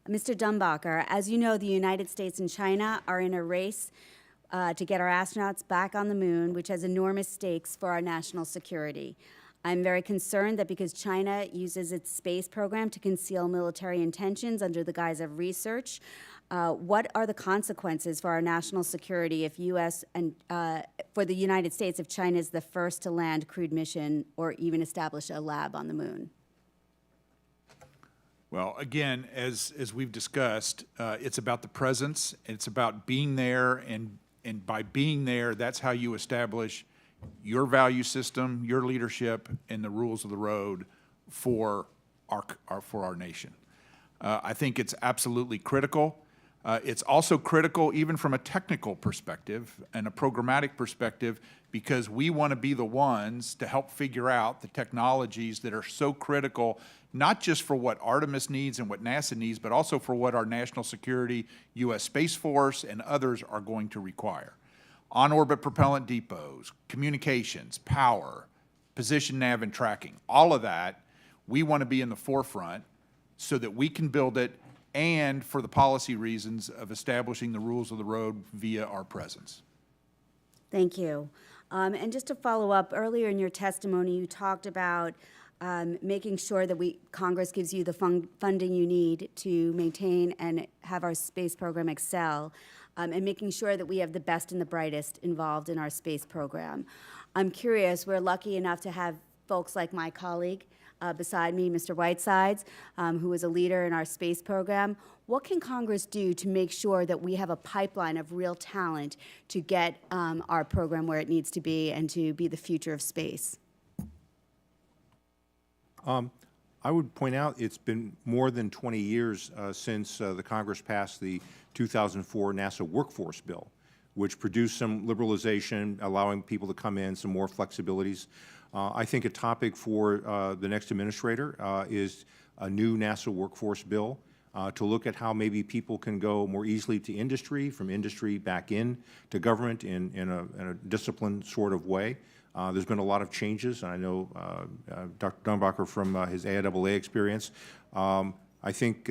[SPEAKER 14] Mr. Dumbacher, as you know, the United States and China are in a race to get our astronauts back on the moon, which has enormous stakes for our national security. I'm very concerned that because China uses its space program to conceal military intentions under the guise of research, what are the consequences for our national security if U.S. and for the United States if China is the first to land crewed mission or even establish a lab on the moon?
[SPEAKER 6] Well, again, as we've discussed, it's about the presence. It's about being there, and by being there, that's how you establish your value system, your leadership, and the rules of the road for our nation. I think it's absolutely critical. It's also critical even from a technical perspective and a programmatic perspective, because we want to be the ones to help figure out the technologies that are so critical, not just for what Artemis needs and what NASA needs, but also for what our national security, U.S. Space Force, and others are going to require. On-orbit propellant depots, communications, power, position nav and tracking, all of that, we want to be in the forefront so that we can build it, and for the policy reasons of establishing the rules of the road via our presence.
[SPEAKER 14] Thank you. And just to follow up, earlier in your testimony, you talked about making sure that Congress gives you the funding you need to maintain and have our space program excel, and making sure that we have the best and the brightest involved in our space program. I'm curious, we're lucky enough to have folks like my colleague beside me, Mr. Whitesides, who is a leader in our space program. What can Congress do to make sure that we have a pipeline of real talent to get our program where it needs to be and to be the future of space?
[SPEAKER 5] I would point out it's been more than 20 years since the Congress passed the 2004 NASA workforce bill, which produced some liberalization, allowing people to come in, some more flexibilities. I think a topic for the next administrator is a new NASA workforce bill to look at how maybe people can go more easily to industry, from industry back in to government in a disciplined sort of way. There's been a lot of changes, and I know Dr. Dumbacher from his AIAA experience. I think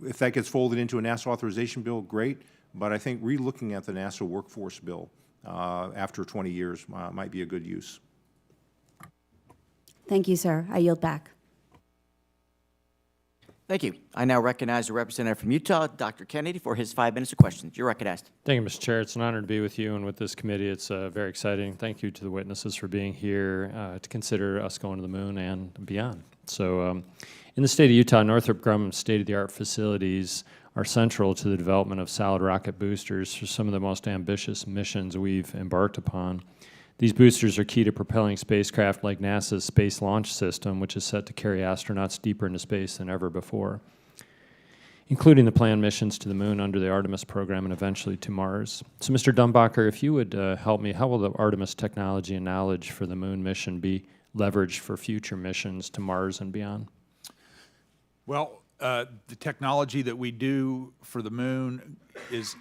[SPEAKER 5] if that gets folded into a NASA authorization bill, great, but I think re-looking at the NASA workforce bill after 20 years might be a good use.
[SPEAKER 14] Thank you, sir. I yield back.
[SPEAKER 1] Thank you. I now recognize the representative from Utah, Dr. Kennedy, for his 5 minutes of questions. You're recognized.
[SPEAKER 15] Thank you, Mr. Chair. It's an honor to be with you and with this committee. It's very exciting. Thank you to the witnesses for being here to consider us going to the moon and beyond. So in the state of Utah, Northrop Grumman's state-of-the-art facilities are central to the development of solid rocket boosters for some of the most ambitious missions we've embarked upon. These boosters are key to propelling spacecraft like NASA's Space Launch System, which is set to carry astronauts deeper into space than ever before, including the planned missions to the moon under the Artemis program and eventually to Mars. So, Mr. Dumbacher, if you would help me, how will the Artemis technology and knowledge for the moon mission be leveraged for future missions to Mars and beyond?
[SPEAKER 6] Well, the technology that we do for the moon is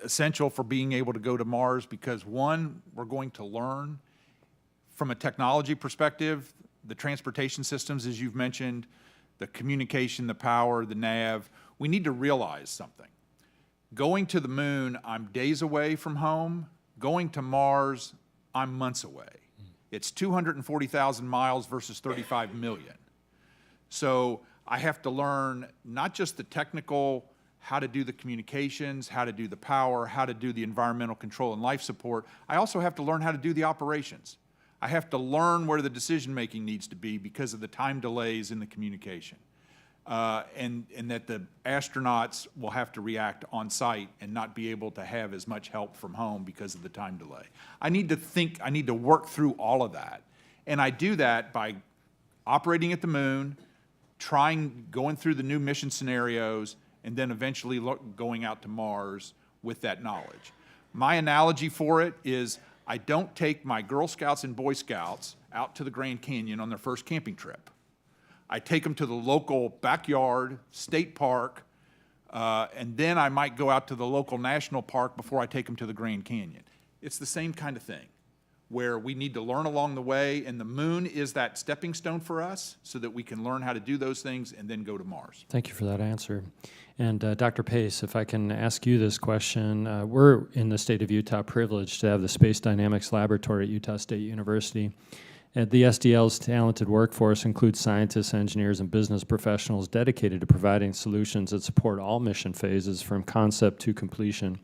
[SPEAKER 6] essential for being able to go to Mars because, one, we're going to learn from a technology perspective, the transportation systems, as you've mentioned, the communication, the power, the nav. We need to realize something. Going to the moon, I'm days away from home. Going to Mars, I'm months away. It's 240,000 miles versus 35 million. So I have to learn not just the technical, how to do the communications, how to do the power, how to do the environmental control and life support. I also have to learn how to do the operations. I have to learn where the decision-making needs to be because of the time delays in the communication. And that the astronauts will have to react on site and not be able to have as much help from home because of the time delay. I need to work through all of that. And I do that by operating at the moon, going through the new mission scenarios, and then eventually going out to Mars with that knowledge. My analogy for it is I don't take my Girl Scouts and Boy Scouts out to the Grand Canyon on their first camping trip. I take them to the local backyard, state park, and then I might go out to the local national park before I take them to the Grand Canyon. It's the same kind of thing, where we need to learn along the way, and the moon is that stepping stone for us so that we can learn how to do those things and then go to Mars.
[SPEAKER 15] Thank you for that answer. And Dr. Pace, if I can ask you this question, we're in the state of Utah privileged to have the Space Dynamics Laboratory at Utah State University. The SDL's talented workforce includes scientists, engineers, and business professionals dedicated to providing solutions that support all mission phases from concept to completion.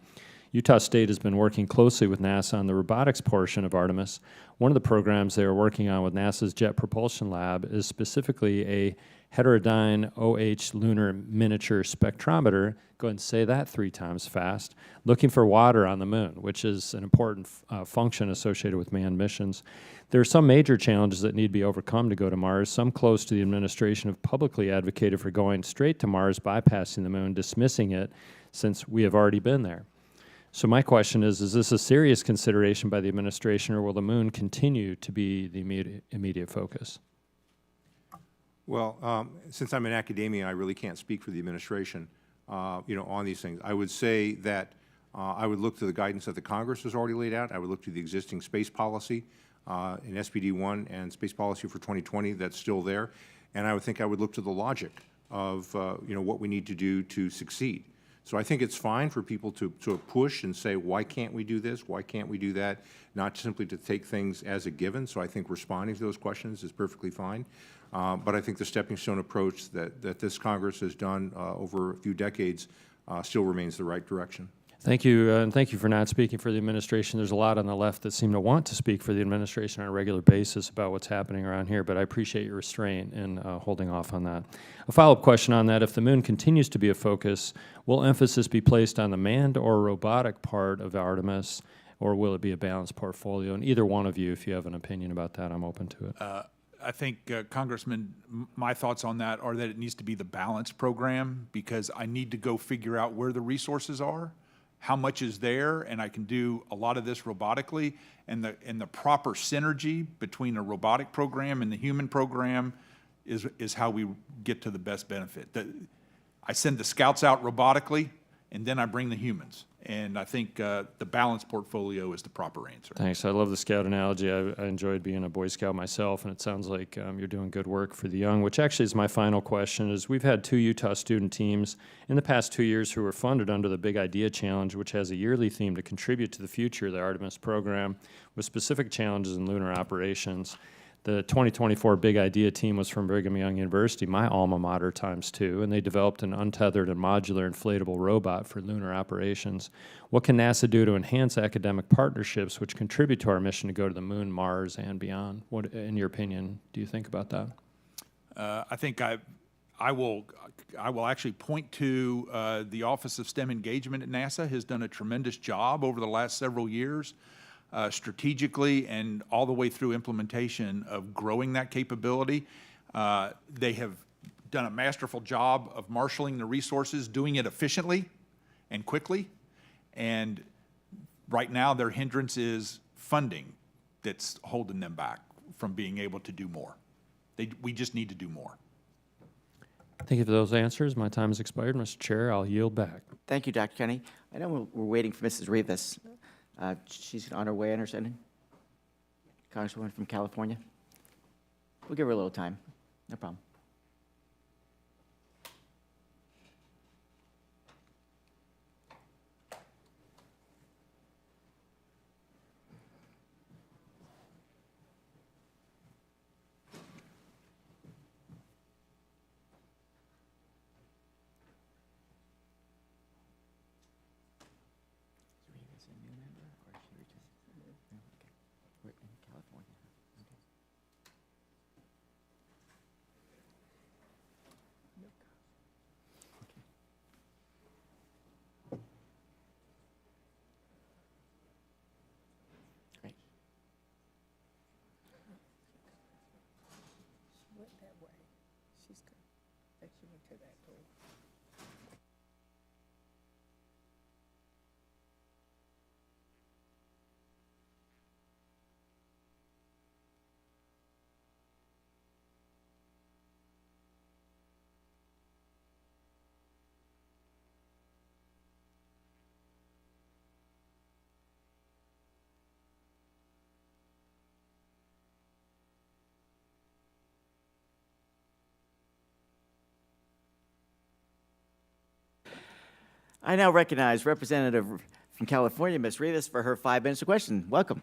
[SPEAKER 15] Utah State has been working closely with NASA on the robotics portion of Artemis. One of the programs they are working on with NASA's Jet Propulsion Lab is specifically a heterodyne OH lunar miniature spectrometer, go ahead and say that 3 times fast, looking for water on the moon, which is an important function associated with manned missions. There are some major challenges that need to be overcome to go to Mars. Some close to the administration have publicly advocated for going straight to Mars, bypassing the moon, dismissing it, since we have already been there. So my question is this a serious consideration by the administration, or will the moon continue to be the immediate focus?
[SPEAKER 5] Well, since I'm in academia, I really can't speak for the administration, on these things. I would say that I would look to the guidance that the Congress has already laid out. I would look to the existing space policy in SPD1 and space policy for 2020 that's still there. And I would look to the logic of, what we need to do to succeed. So I think it's fine for people to push and say, why can't we do this? Why can't we do that? Not simply to take things as a given. So I think responding to those questions is perfectly fine. But I think the stepping stone approach that this Congress has done over a few decades still remains the right direction.
[SPEAKER 15] Thank you, and thank you for not speaking for the administration. There's a lot on the left that seem to want to speak for the administration on a regular basis about what's happening around here, but I appreciate your restraint in holding off on that. A follow-up question on that: if the moon continues to be a focus, will emphasis be placed on the manned or robotic part of Artemis, or will it be a balanced portfolio? And either one of you, if you have an opinion about that, I'm open to it.
[SPEAKER 6] I think, Congressman, my thoughts on that are that it needs to be the balanced program, because I need to go figure out where the resources are, how much is there, and I can do a lot of this robotically, and the proper synergy between a robotic program and the human program is how we get to the best benefit. I send the scouts out robotically, and then I bring the humans. And I think the balanced portfolio is the proper answer.
[SPEAKER 15] Thanks. I love the Scout analogy. I enjoyed being a Boy Scout myself, and it sounds like you're doing good work for the young, which actually is my final question. Is we've had 2 Utah student teams in the past 2 years who were funded under the Big Idea Challenge, which has a yearly theme to contribute to the future of the Artemis program with specific challenges in lunar operations. The 2024 Big Idea team was from Brigham Young University, my alma mater ×2, and they developed an untethered and modular inflatable robot for lunar operations. What can NASA do to enhance academic partnerships which contribute to our mission to go to the moon, Mars, and beyond? What, in your opinion, do you think about that?
[SPEAKER 6] I think I will actually point to the Office of STEM Engagement at NASA has done a tremendous job over the last several years, strategically and all the way through implementation of growing that capability. They have done a masterful job of marshaling the resources, doing it efficiently and quickly. And right now their hindrance is funding that's holding them back from being able to do more. We just need to do more.
[SPEAKER 15] Thank you for those answers. My time has expired. Mr. Chair, I'll yield back.
[SPEAKER 1] Thank you, Dr. Kenny. I know we're waiting for Mrs. Rivas. She's on her way, understanding? Congresswoman from California. We'll give her a little time. No problem. I now recognize Representative from California, Ms. Rivas, for her 5 minutes of question. Welcome.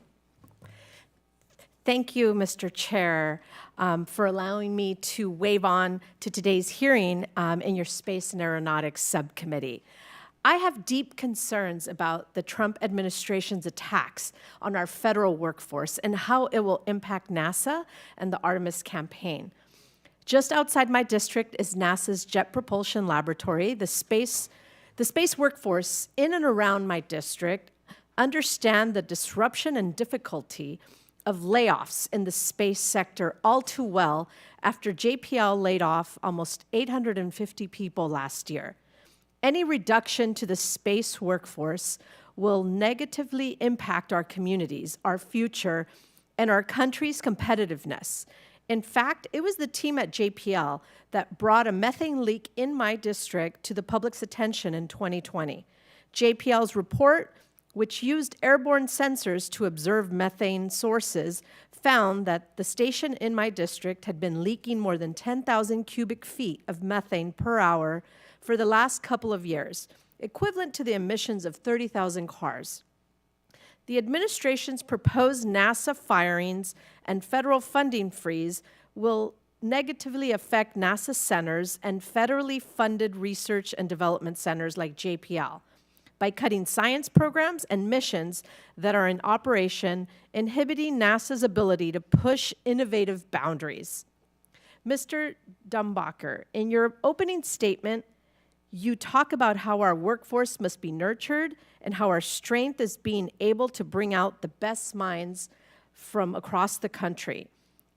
[SPEAKER 16] Thank you, Mr. Chair, for allowing me to wave on to today's hearing in your Space and Aeronautics Subcommittee. I have deep concerns about the Trump administration's attacks on our federal workforce and how it will impact NASA and the Artemis campaign. Just outside my district is NASA's Jet Propulsion Laboratory. The space workforce in and around my district understand the disruption and difficulty of layoffs in the space sector all too well after JPL laid off almost 850 people last year. Any reduction to the space workforce will negatively impact our communities, our future, and our country's competitiveness. In fact, it was the team at JPL that brought a methane leak in my district to the public's attention in 2020. JPL's report, which used airborne sensors to observe methane sources, found that the station in my district had been leaking more than 10,000 cubic feet of methane per hour for the last couple of years, equivalent to the emissions of 30,000 cars. The administration's proposed NASA firings and federal funding freeze will negatively affect NASA centers and federally funded research and development centers like JPL by cutting science programs and missions that are in operation, inhibiting NASA's ability to push innovative boundaries. Mr. Dumbacher, in your opening statement, you talk about how our workforce must be nurtured and how our strength is being able to bring out the best minds from across the country.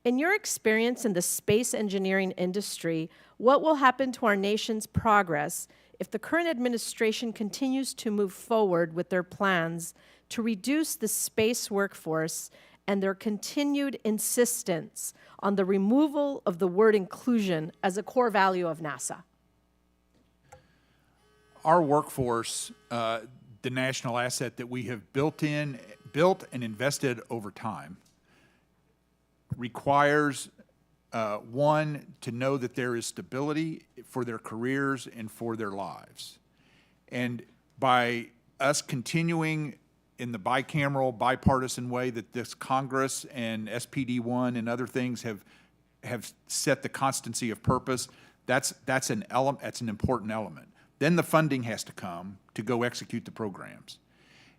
[SPEAKER 16] In your experience in the space engineering industry, what will happen to our nation's progress if the current administration continues to move forward with their plans to reduce the space workforce and their continued insistence on the removal of the word inclusion as a core value of NASA?
[SPEAKER 6] Our workforce, the national asset that we have built and invested over time, requires one, to know that there is stability for their careers and for their lives. And by us continuing in the bicameral, bipartisan way that this Congress and SPD1 and other things have set the constancy of purpose, that's an important element. Then the funding has to come to go execute the programs.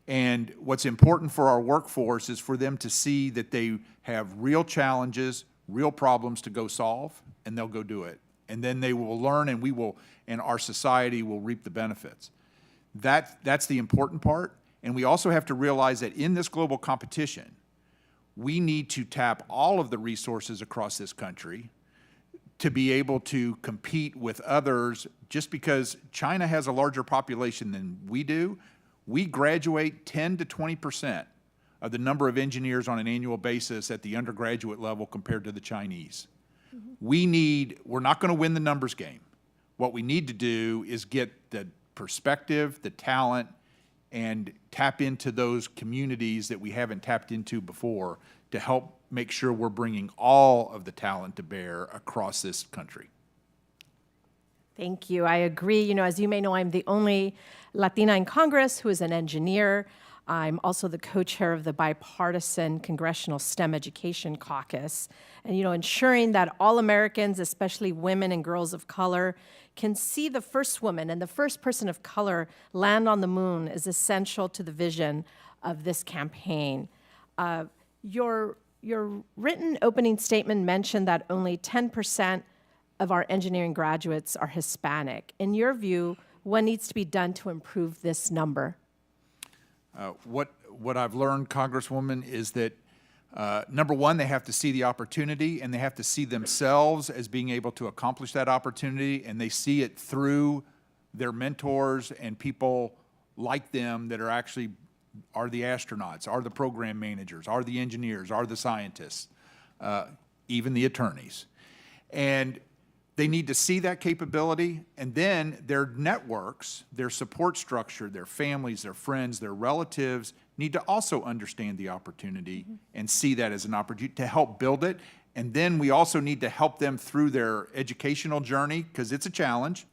[SPEAKER 6] And what's important for our workforce is for them to see that they have real challenges, real problems to go solve, and they'll go do it. And then they will learn, and our society will reap the benefits. That's the important part. And we also have to realize that in this global competition, we need to tap all of the resources across this country to be able to compete with others. Just because China has a larger population than we do, we graduate 10 to 20% of the number of engineers on an annual basis at the undergraduate level compared to the Chinese. We're not going to win the numbers game. What we need to do is get the perspective, the talent, and tap into those communities that we haven't tapped into before to help make sure we're bringing all of the talent to bear across this country.
[SPEAKER 16] Thank you. I agree. You know, as you may know, I'm the only Latina in Congress who is an engineer. I'm also the co-chair of the bipartisan Congressional STEM Education Caucus. And, you know, ensuring that all Americans, especially women and girls of color, can see the first woman and the first person of color land on the moon is essential to the vision of this campaign. Your written opening statement mentioned that only 10% of our engineering graduates are Hispanic. In your view, what needs to be done to improve this number?
[SPEAKER 6] What I've learned, Congresswoman, is that number one, they have to see the opportunity, and they have to see themselves as being able to accomplish that opportunity, and they see it through their mentors and people like them that are the astronauts, are the program managers, are the engineers, are the scientists, even the attorneys. And they need to see that capability, and then their networks, their support structure, their families, their friends, their relatives need to also understand the opportunity and see that as an opportunity to help build it. And then we also need to help them through their educational journey, because it's a challenge,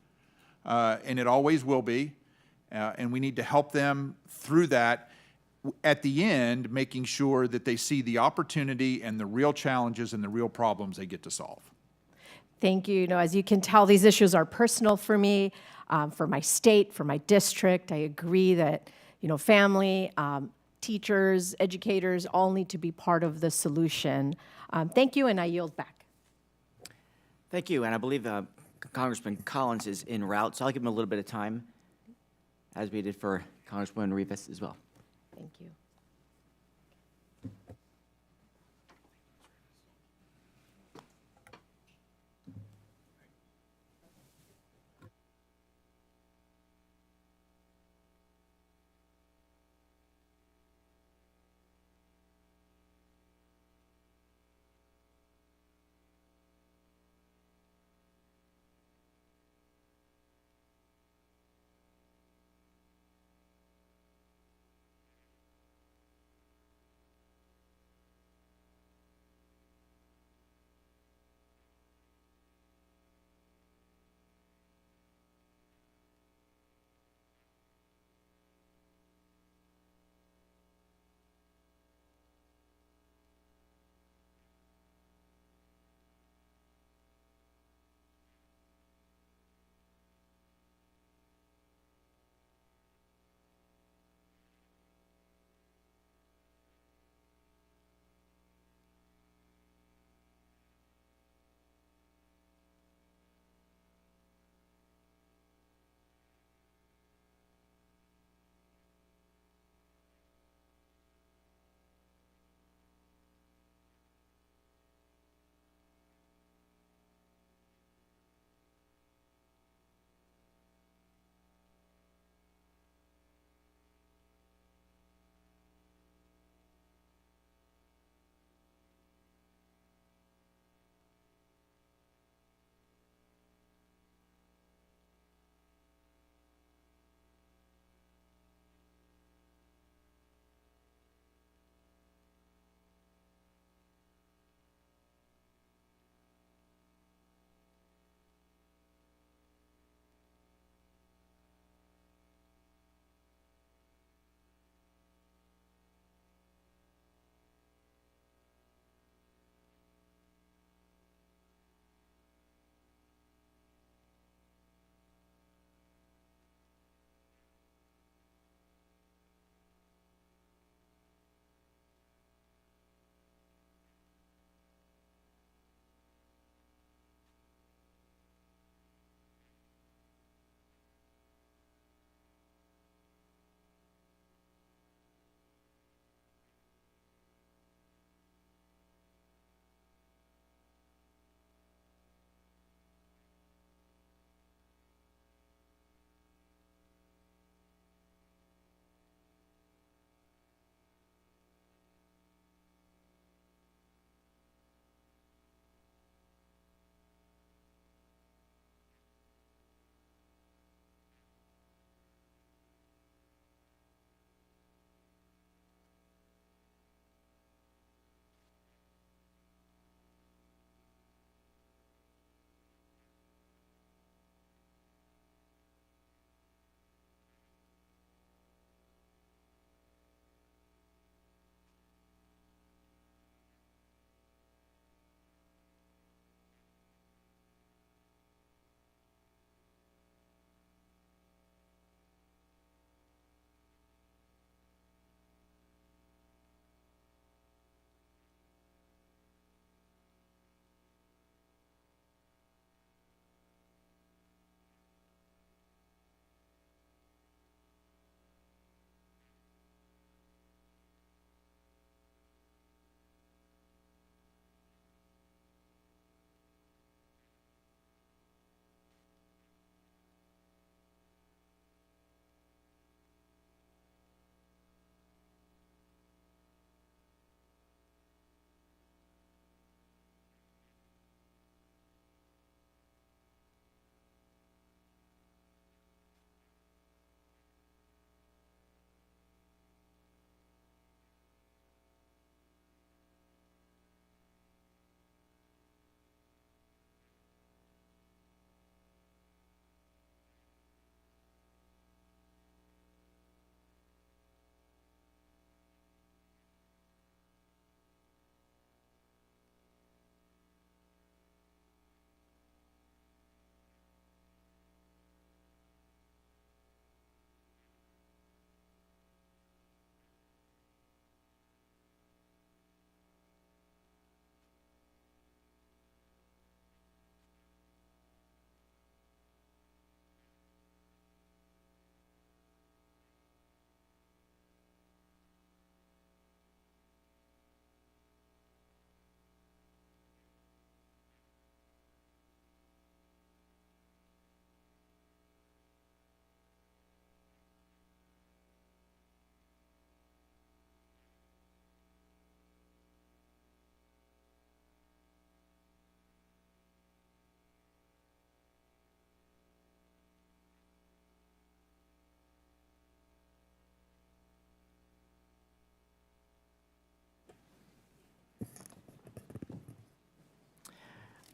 [SPEAKER 6] and it always will be. And we need to help them through that, at the end, making sure that they see the opportunity and the real challenges and the real problems they get to solve.
[SPEAKER 16] Thank you. You know, as you can tell, these issues are personal for me, for my state, for my district. I agree that, you know, family, teachers, educators all need to be part of the solution. Thank you, and I yield back.
[SPEAKER 1] Thank you, and I believe Congressman Collins is en route, so I'll give him a little bit of time, as we did for Congresswoman Rivas as well.
[SPEAKER 16] Thank you.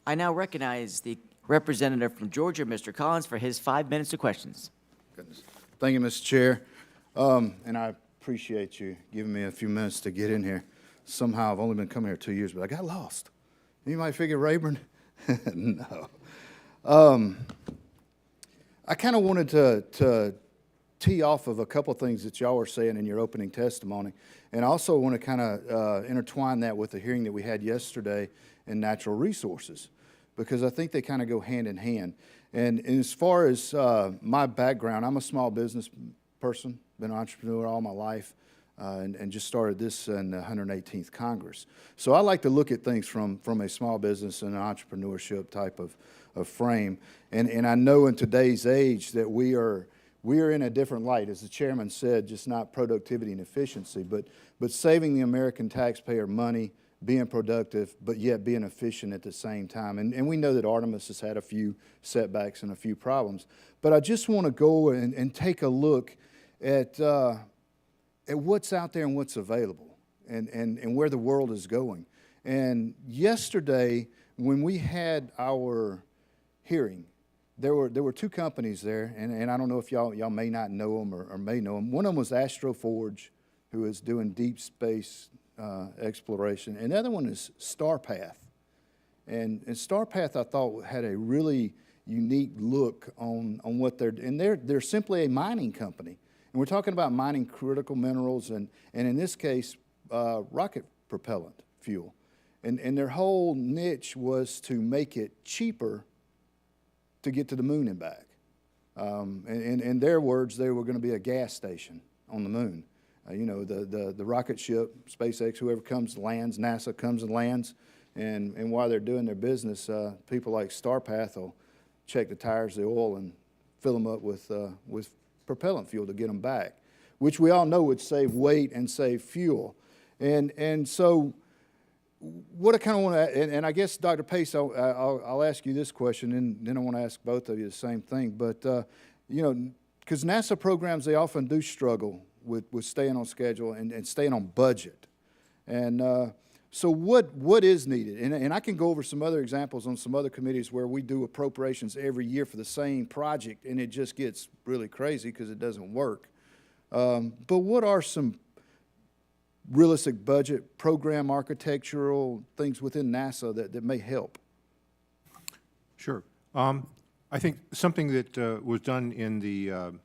[SPEAKER 1] I now recognize the representative from Georgia, Mr. Collins, for his 5 minutes of questions.
[SPEAKER 17] Goodness. Thank you, Mr. Chair. And I appreciate you giving me a few minutes to get in here. Somehow, I've only been coming here 2 years, but I got lost. You might figure Rayburn? No. I kind of wanted to tee off of a couple things that y'all were saying in your opening testimony, and I also want to kind of intertwine that with the hearing that we had yesterday in natural resources, because I think they kind of go hand in hand. And as far as my background, I'm a small business person, been an entrepreneur all my life, and just started this in the 118th Congress. So I like to look at things from a small business and an entrepreneurship type of frame. And I know in today's age that we are in a different light, as the chairman said, just not productivity and efficiency, but saving the American taxpayer money, being productive, but yet being efficient at the same time. And we know that Artemis has had a few setbacks and a few problems. But I just want to go and take a look at what's out there and what's available and where the world is going. And yesterday, when we had our hearing, there were two companies there, and I don't know if y'all may not know them or may know them. One of them was Astroforge, who is doing deep space exploration, and the other one is StarPath. And StarPath, I thought, had a really unique look on what they're simply a mining company. And we're talking about mining critical minerals and in this case, rocket propellant fuel. And their whole niche was to make it cheaper to get to the moon and back. In their words, they were going to be a gas station on the moon. You know, the rocket ship, SpaceX, whoever comes lands, NASA comes and lands, and while they're doing their business, people like StarPath will check the tires, the oil, and fill them up with propellant fuel to get them back, which we all know would save weight and save fuel. And so what I kind of want to, and I guess, Dr. Pace, I'll ask you this question, and then I want to ask both of you the same thing. But, you know, because NASA programs, they often do struggle with staying on schedule and staying on budget. And so what is needed? And I can go over some other examples on some other committees where we do appropriations every year for the same project, and it just gets really crazy because it doesn't work. But what are some realistic budget, program architectural things within NASA that may help?
[SPEAKER 5] Sure. I think something that was done in the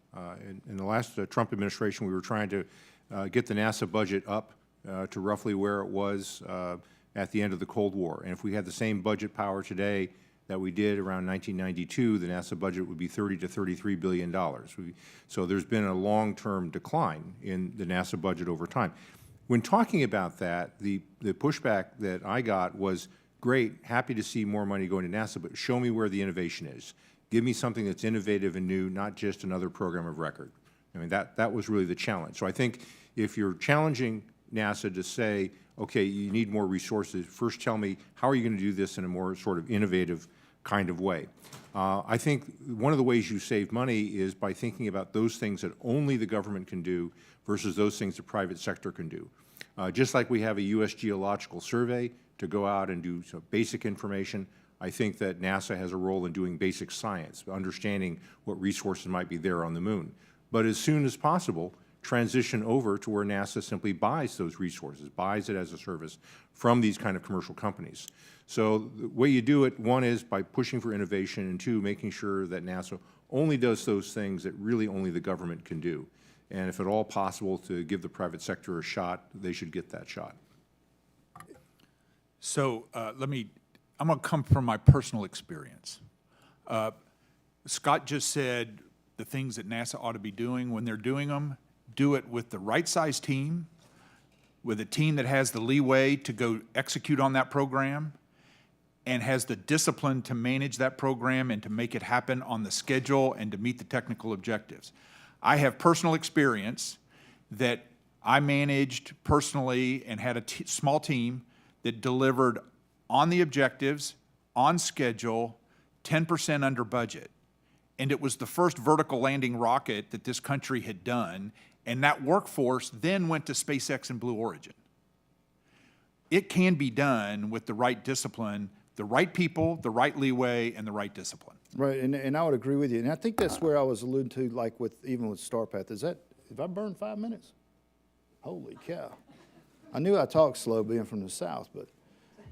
[SPEAKER 5] last Trump administration, we were trying to get the NASA budget up to roughly where it was at the end of the Cold War. And if we had the same budget power today that we did around 1992, the NASA budget would be $30 to $33 billion. So there's been a long-term decline in the NASA budget over time. When talking about that, the pushback that I got was, great, happy to see more money going to NASA, but show me where the innovation is. Give me something that's innovative and new, not just another program of record. I mean, that was really the challenge. So I think if you're challenging NASA to say, okay, you need more resources, first tell me, how are you going to do this in a more sort of innovative kind of way? I think one of the ways you save money is by thinking about those things that only the government can do versus those things the private sector can do. Just like we have a U.S. Geological Survey to go out and do some basic information, I think that NASA has a role in doing basic science, understanding what resources might be there on the moon. But as soon as possible, transition over to where NASA simply buys those resources, buys it as a service from these kind of commercial companies. So the way you do it, one is by pushing for innovation, and two, making sure that NASA only does those things that really only the government can do. And if at all possible to give the private sector a shot, they should get that shot.
[SPEAKER 6] So I'm going to come from my personal experience. Scott just said the things that NASA ought to be doing when they're doing them, do it with the right size team, with a team that has the leeway to go execute on that program and has the discipline to manage that program and to make it happen on the schedule and to meet the technical objectives. I have personal experience that I managed personally and had a small team that delivered on the objectives, on schedule, 10% under budget. And it was the first vertical landing rocket that this country had done, and that workforce then went to SpaceX and Blue Origin. It can be done with the right discipline. the right people, the right leeway, and the right discipline.
[SPEAKER 17] Right, and I would agree with you. And I think that's where I was alluding to, like even with StarPath. Have I burned 5 minutes? Holy cow. I knew I talked slow being from the South,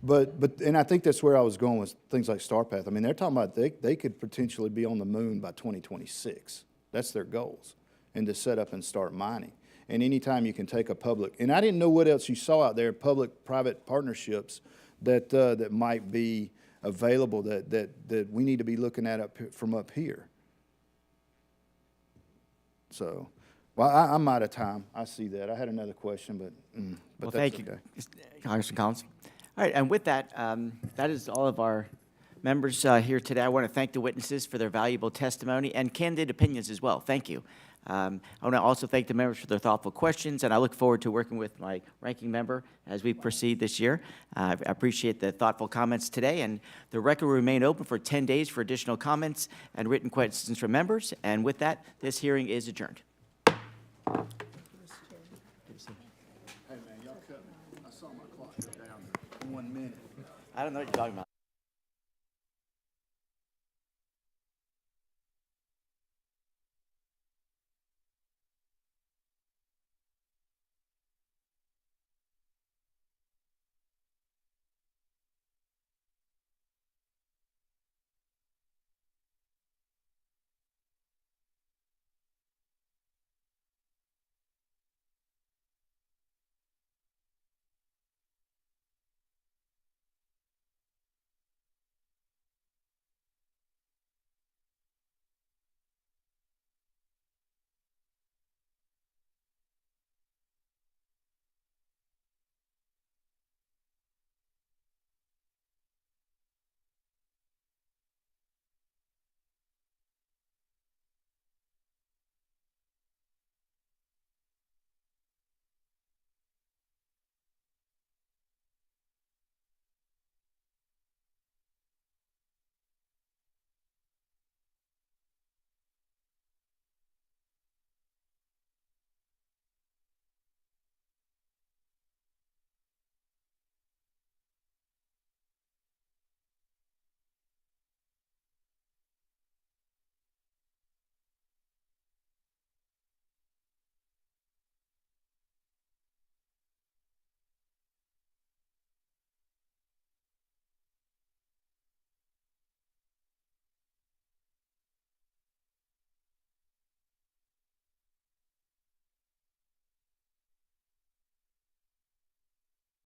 [SPEAKER 17] and I think that's where I was going with things like StarPath. I mean, they're talking about they could potentially be on the moon by 2026. That's their goals, and to set up and start mining. And anytime you can take a public, and I didn't know what else you saw out there, public-private partnerships that might be available that we need to be looking at from up here. So, well, I'm out of time. I see that. I had another question, but
[SPEAKER 1] Well,
[SPEAKER 17] that's
[SPEAKER 1] thank you,
[SPEAKER 17] okay.
[SPEAKER 1] Congressman Collins. All right, and with that, that is all of our members here today. I want to thank the witnesses for their valuable testimony and candid opinions as well. Thank you. I want to also thank the members for their thoughtful questions, and I look forward to working with my ranking member as we proceed this year. I appreciate the thoughtful comments today, and the record will remain open for 10 days for additional comments and written questions from members. And with that, this hearing is adjourned.
[SPEAKER 17] Hey, man, y'all cut me. I saw my clock go down to 1 minute.
[SPEAKER 1] I don't know what you're talking about.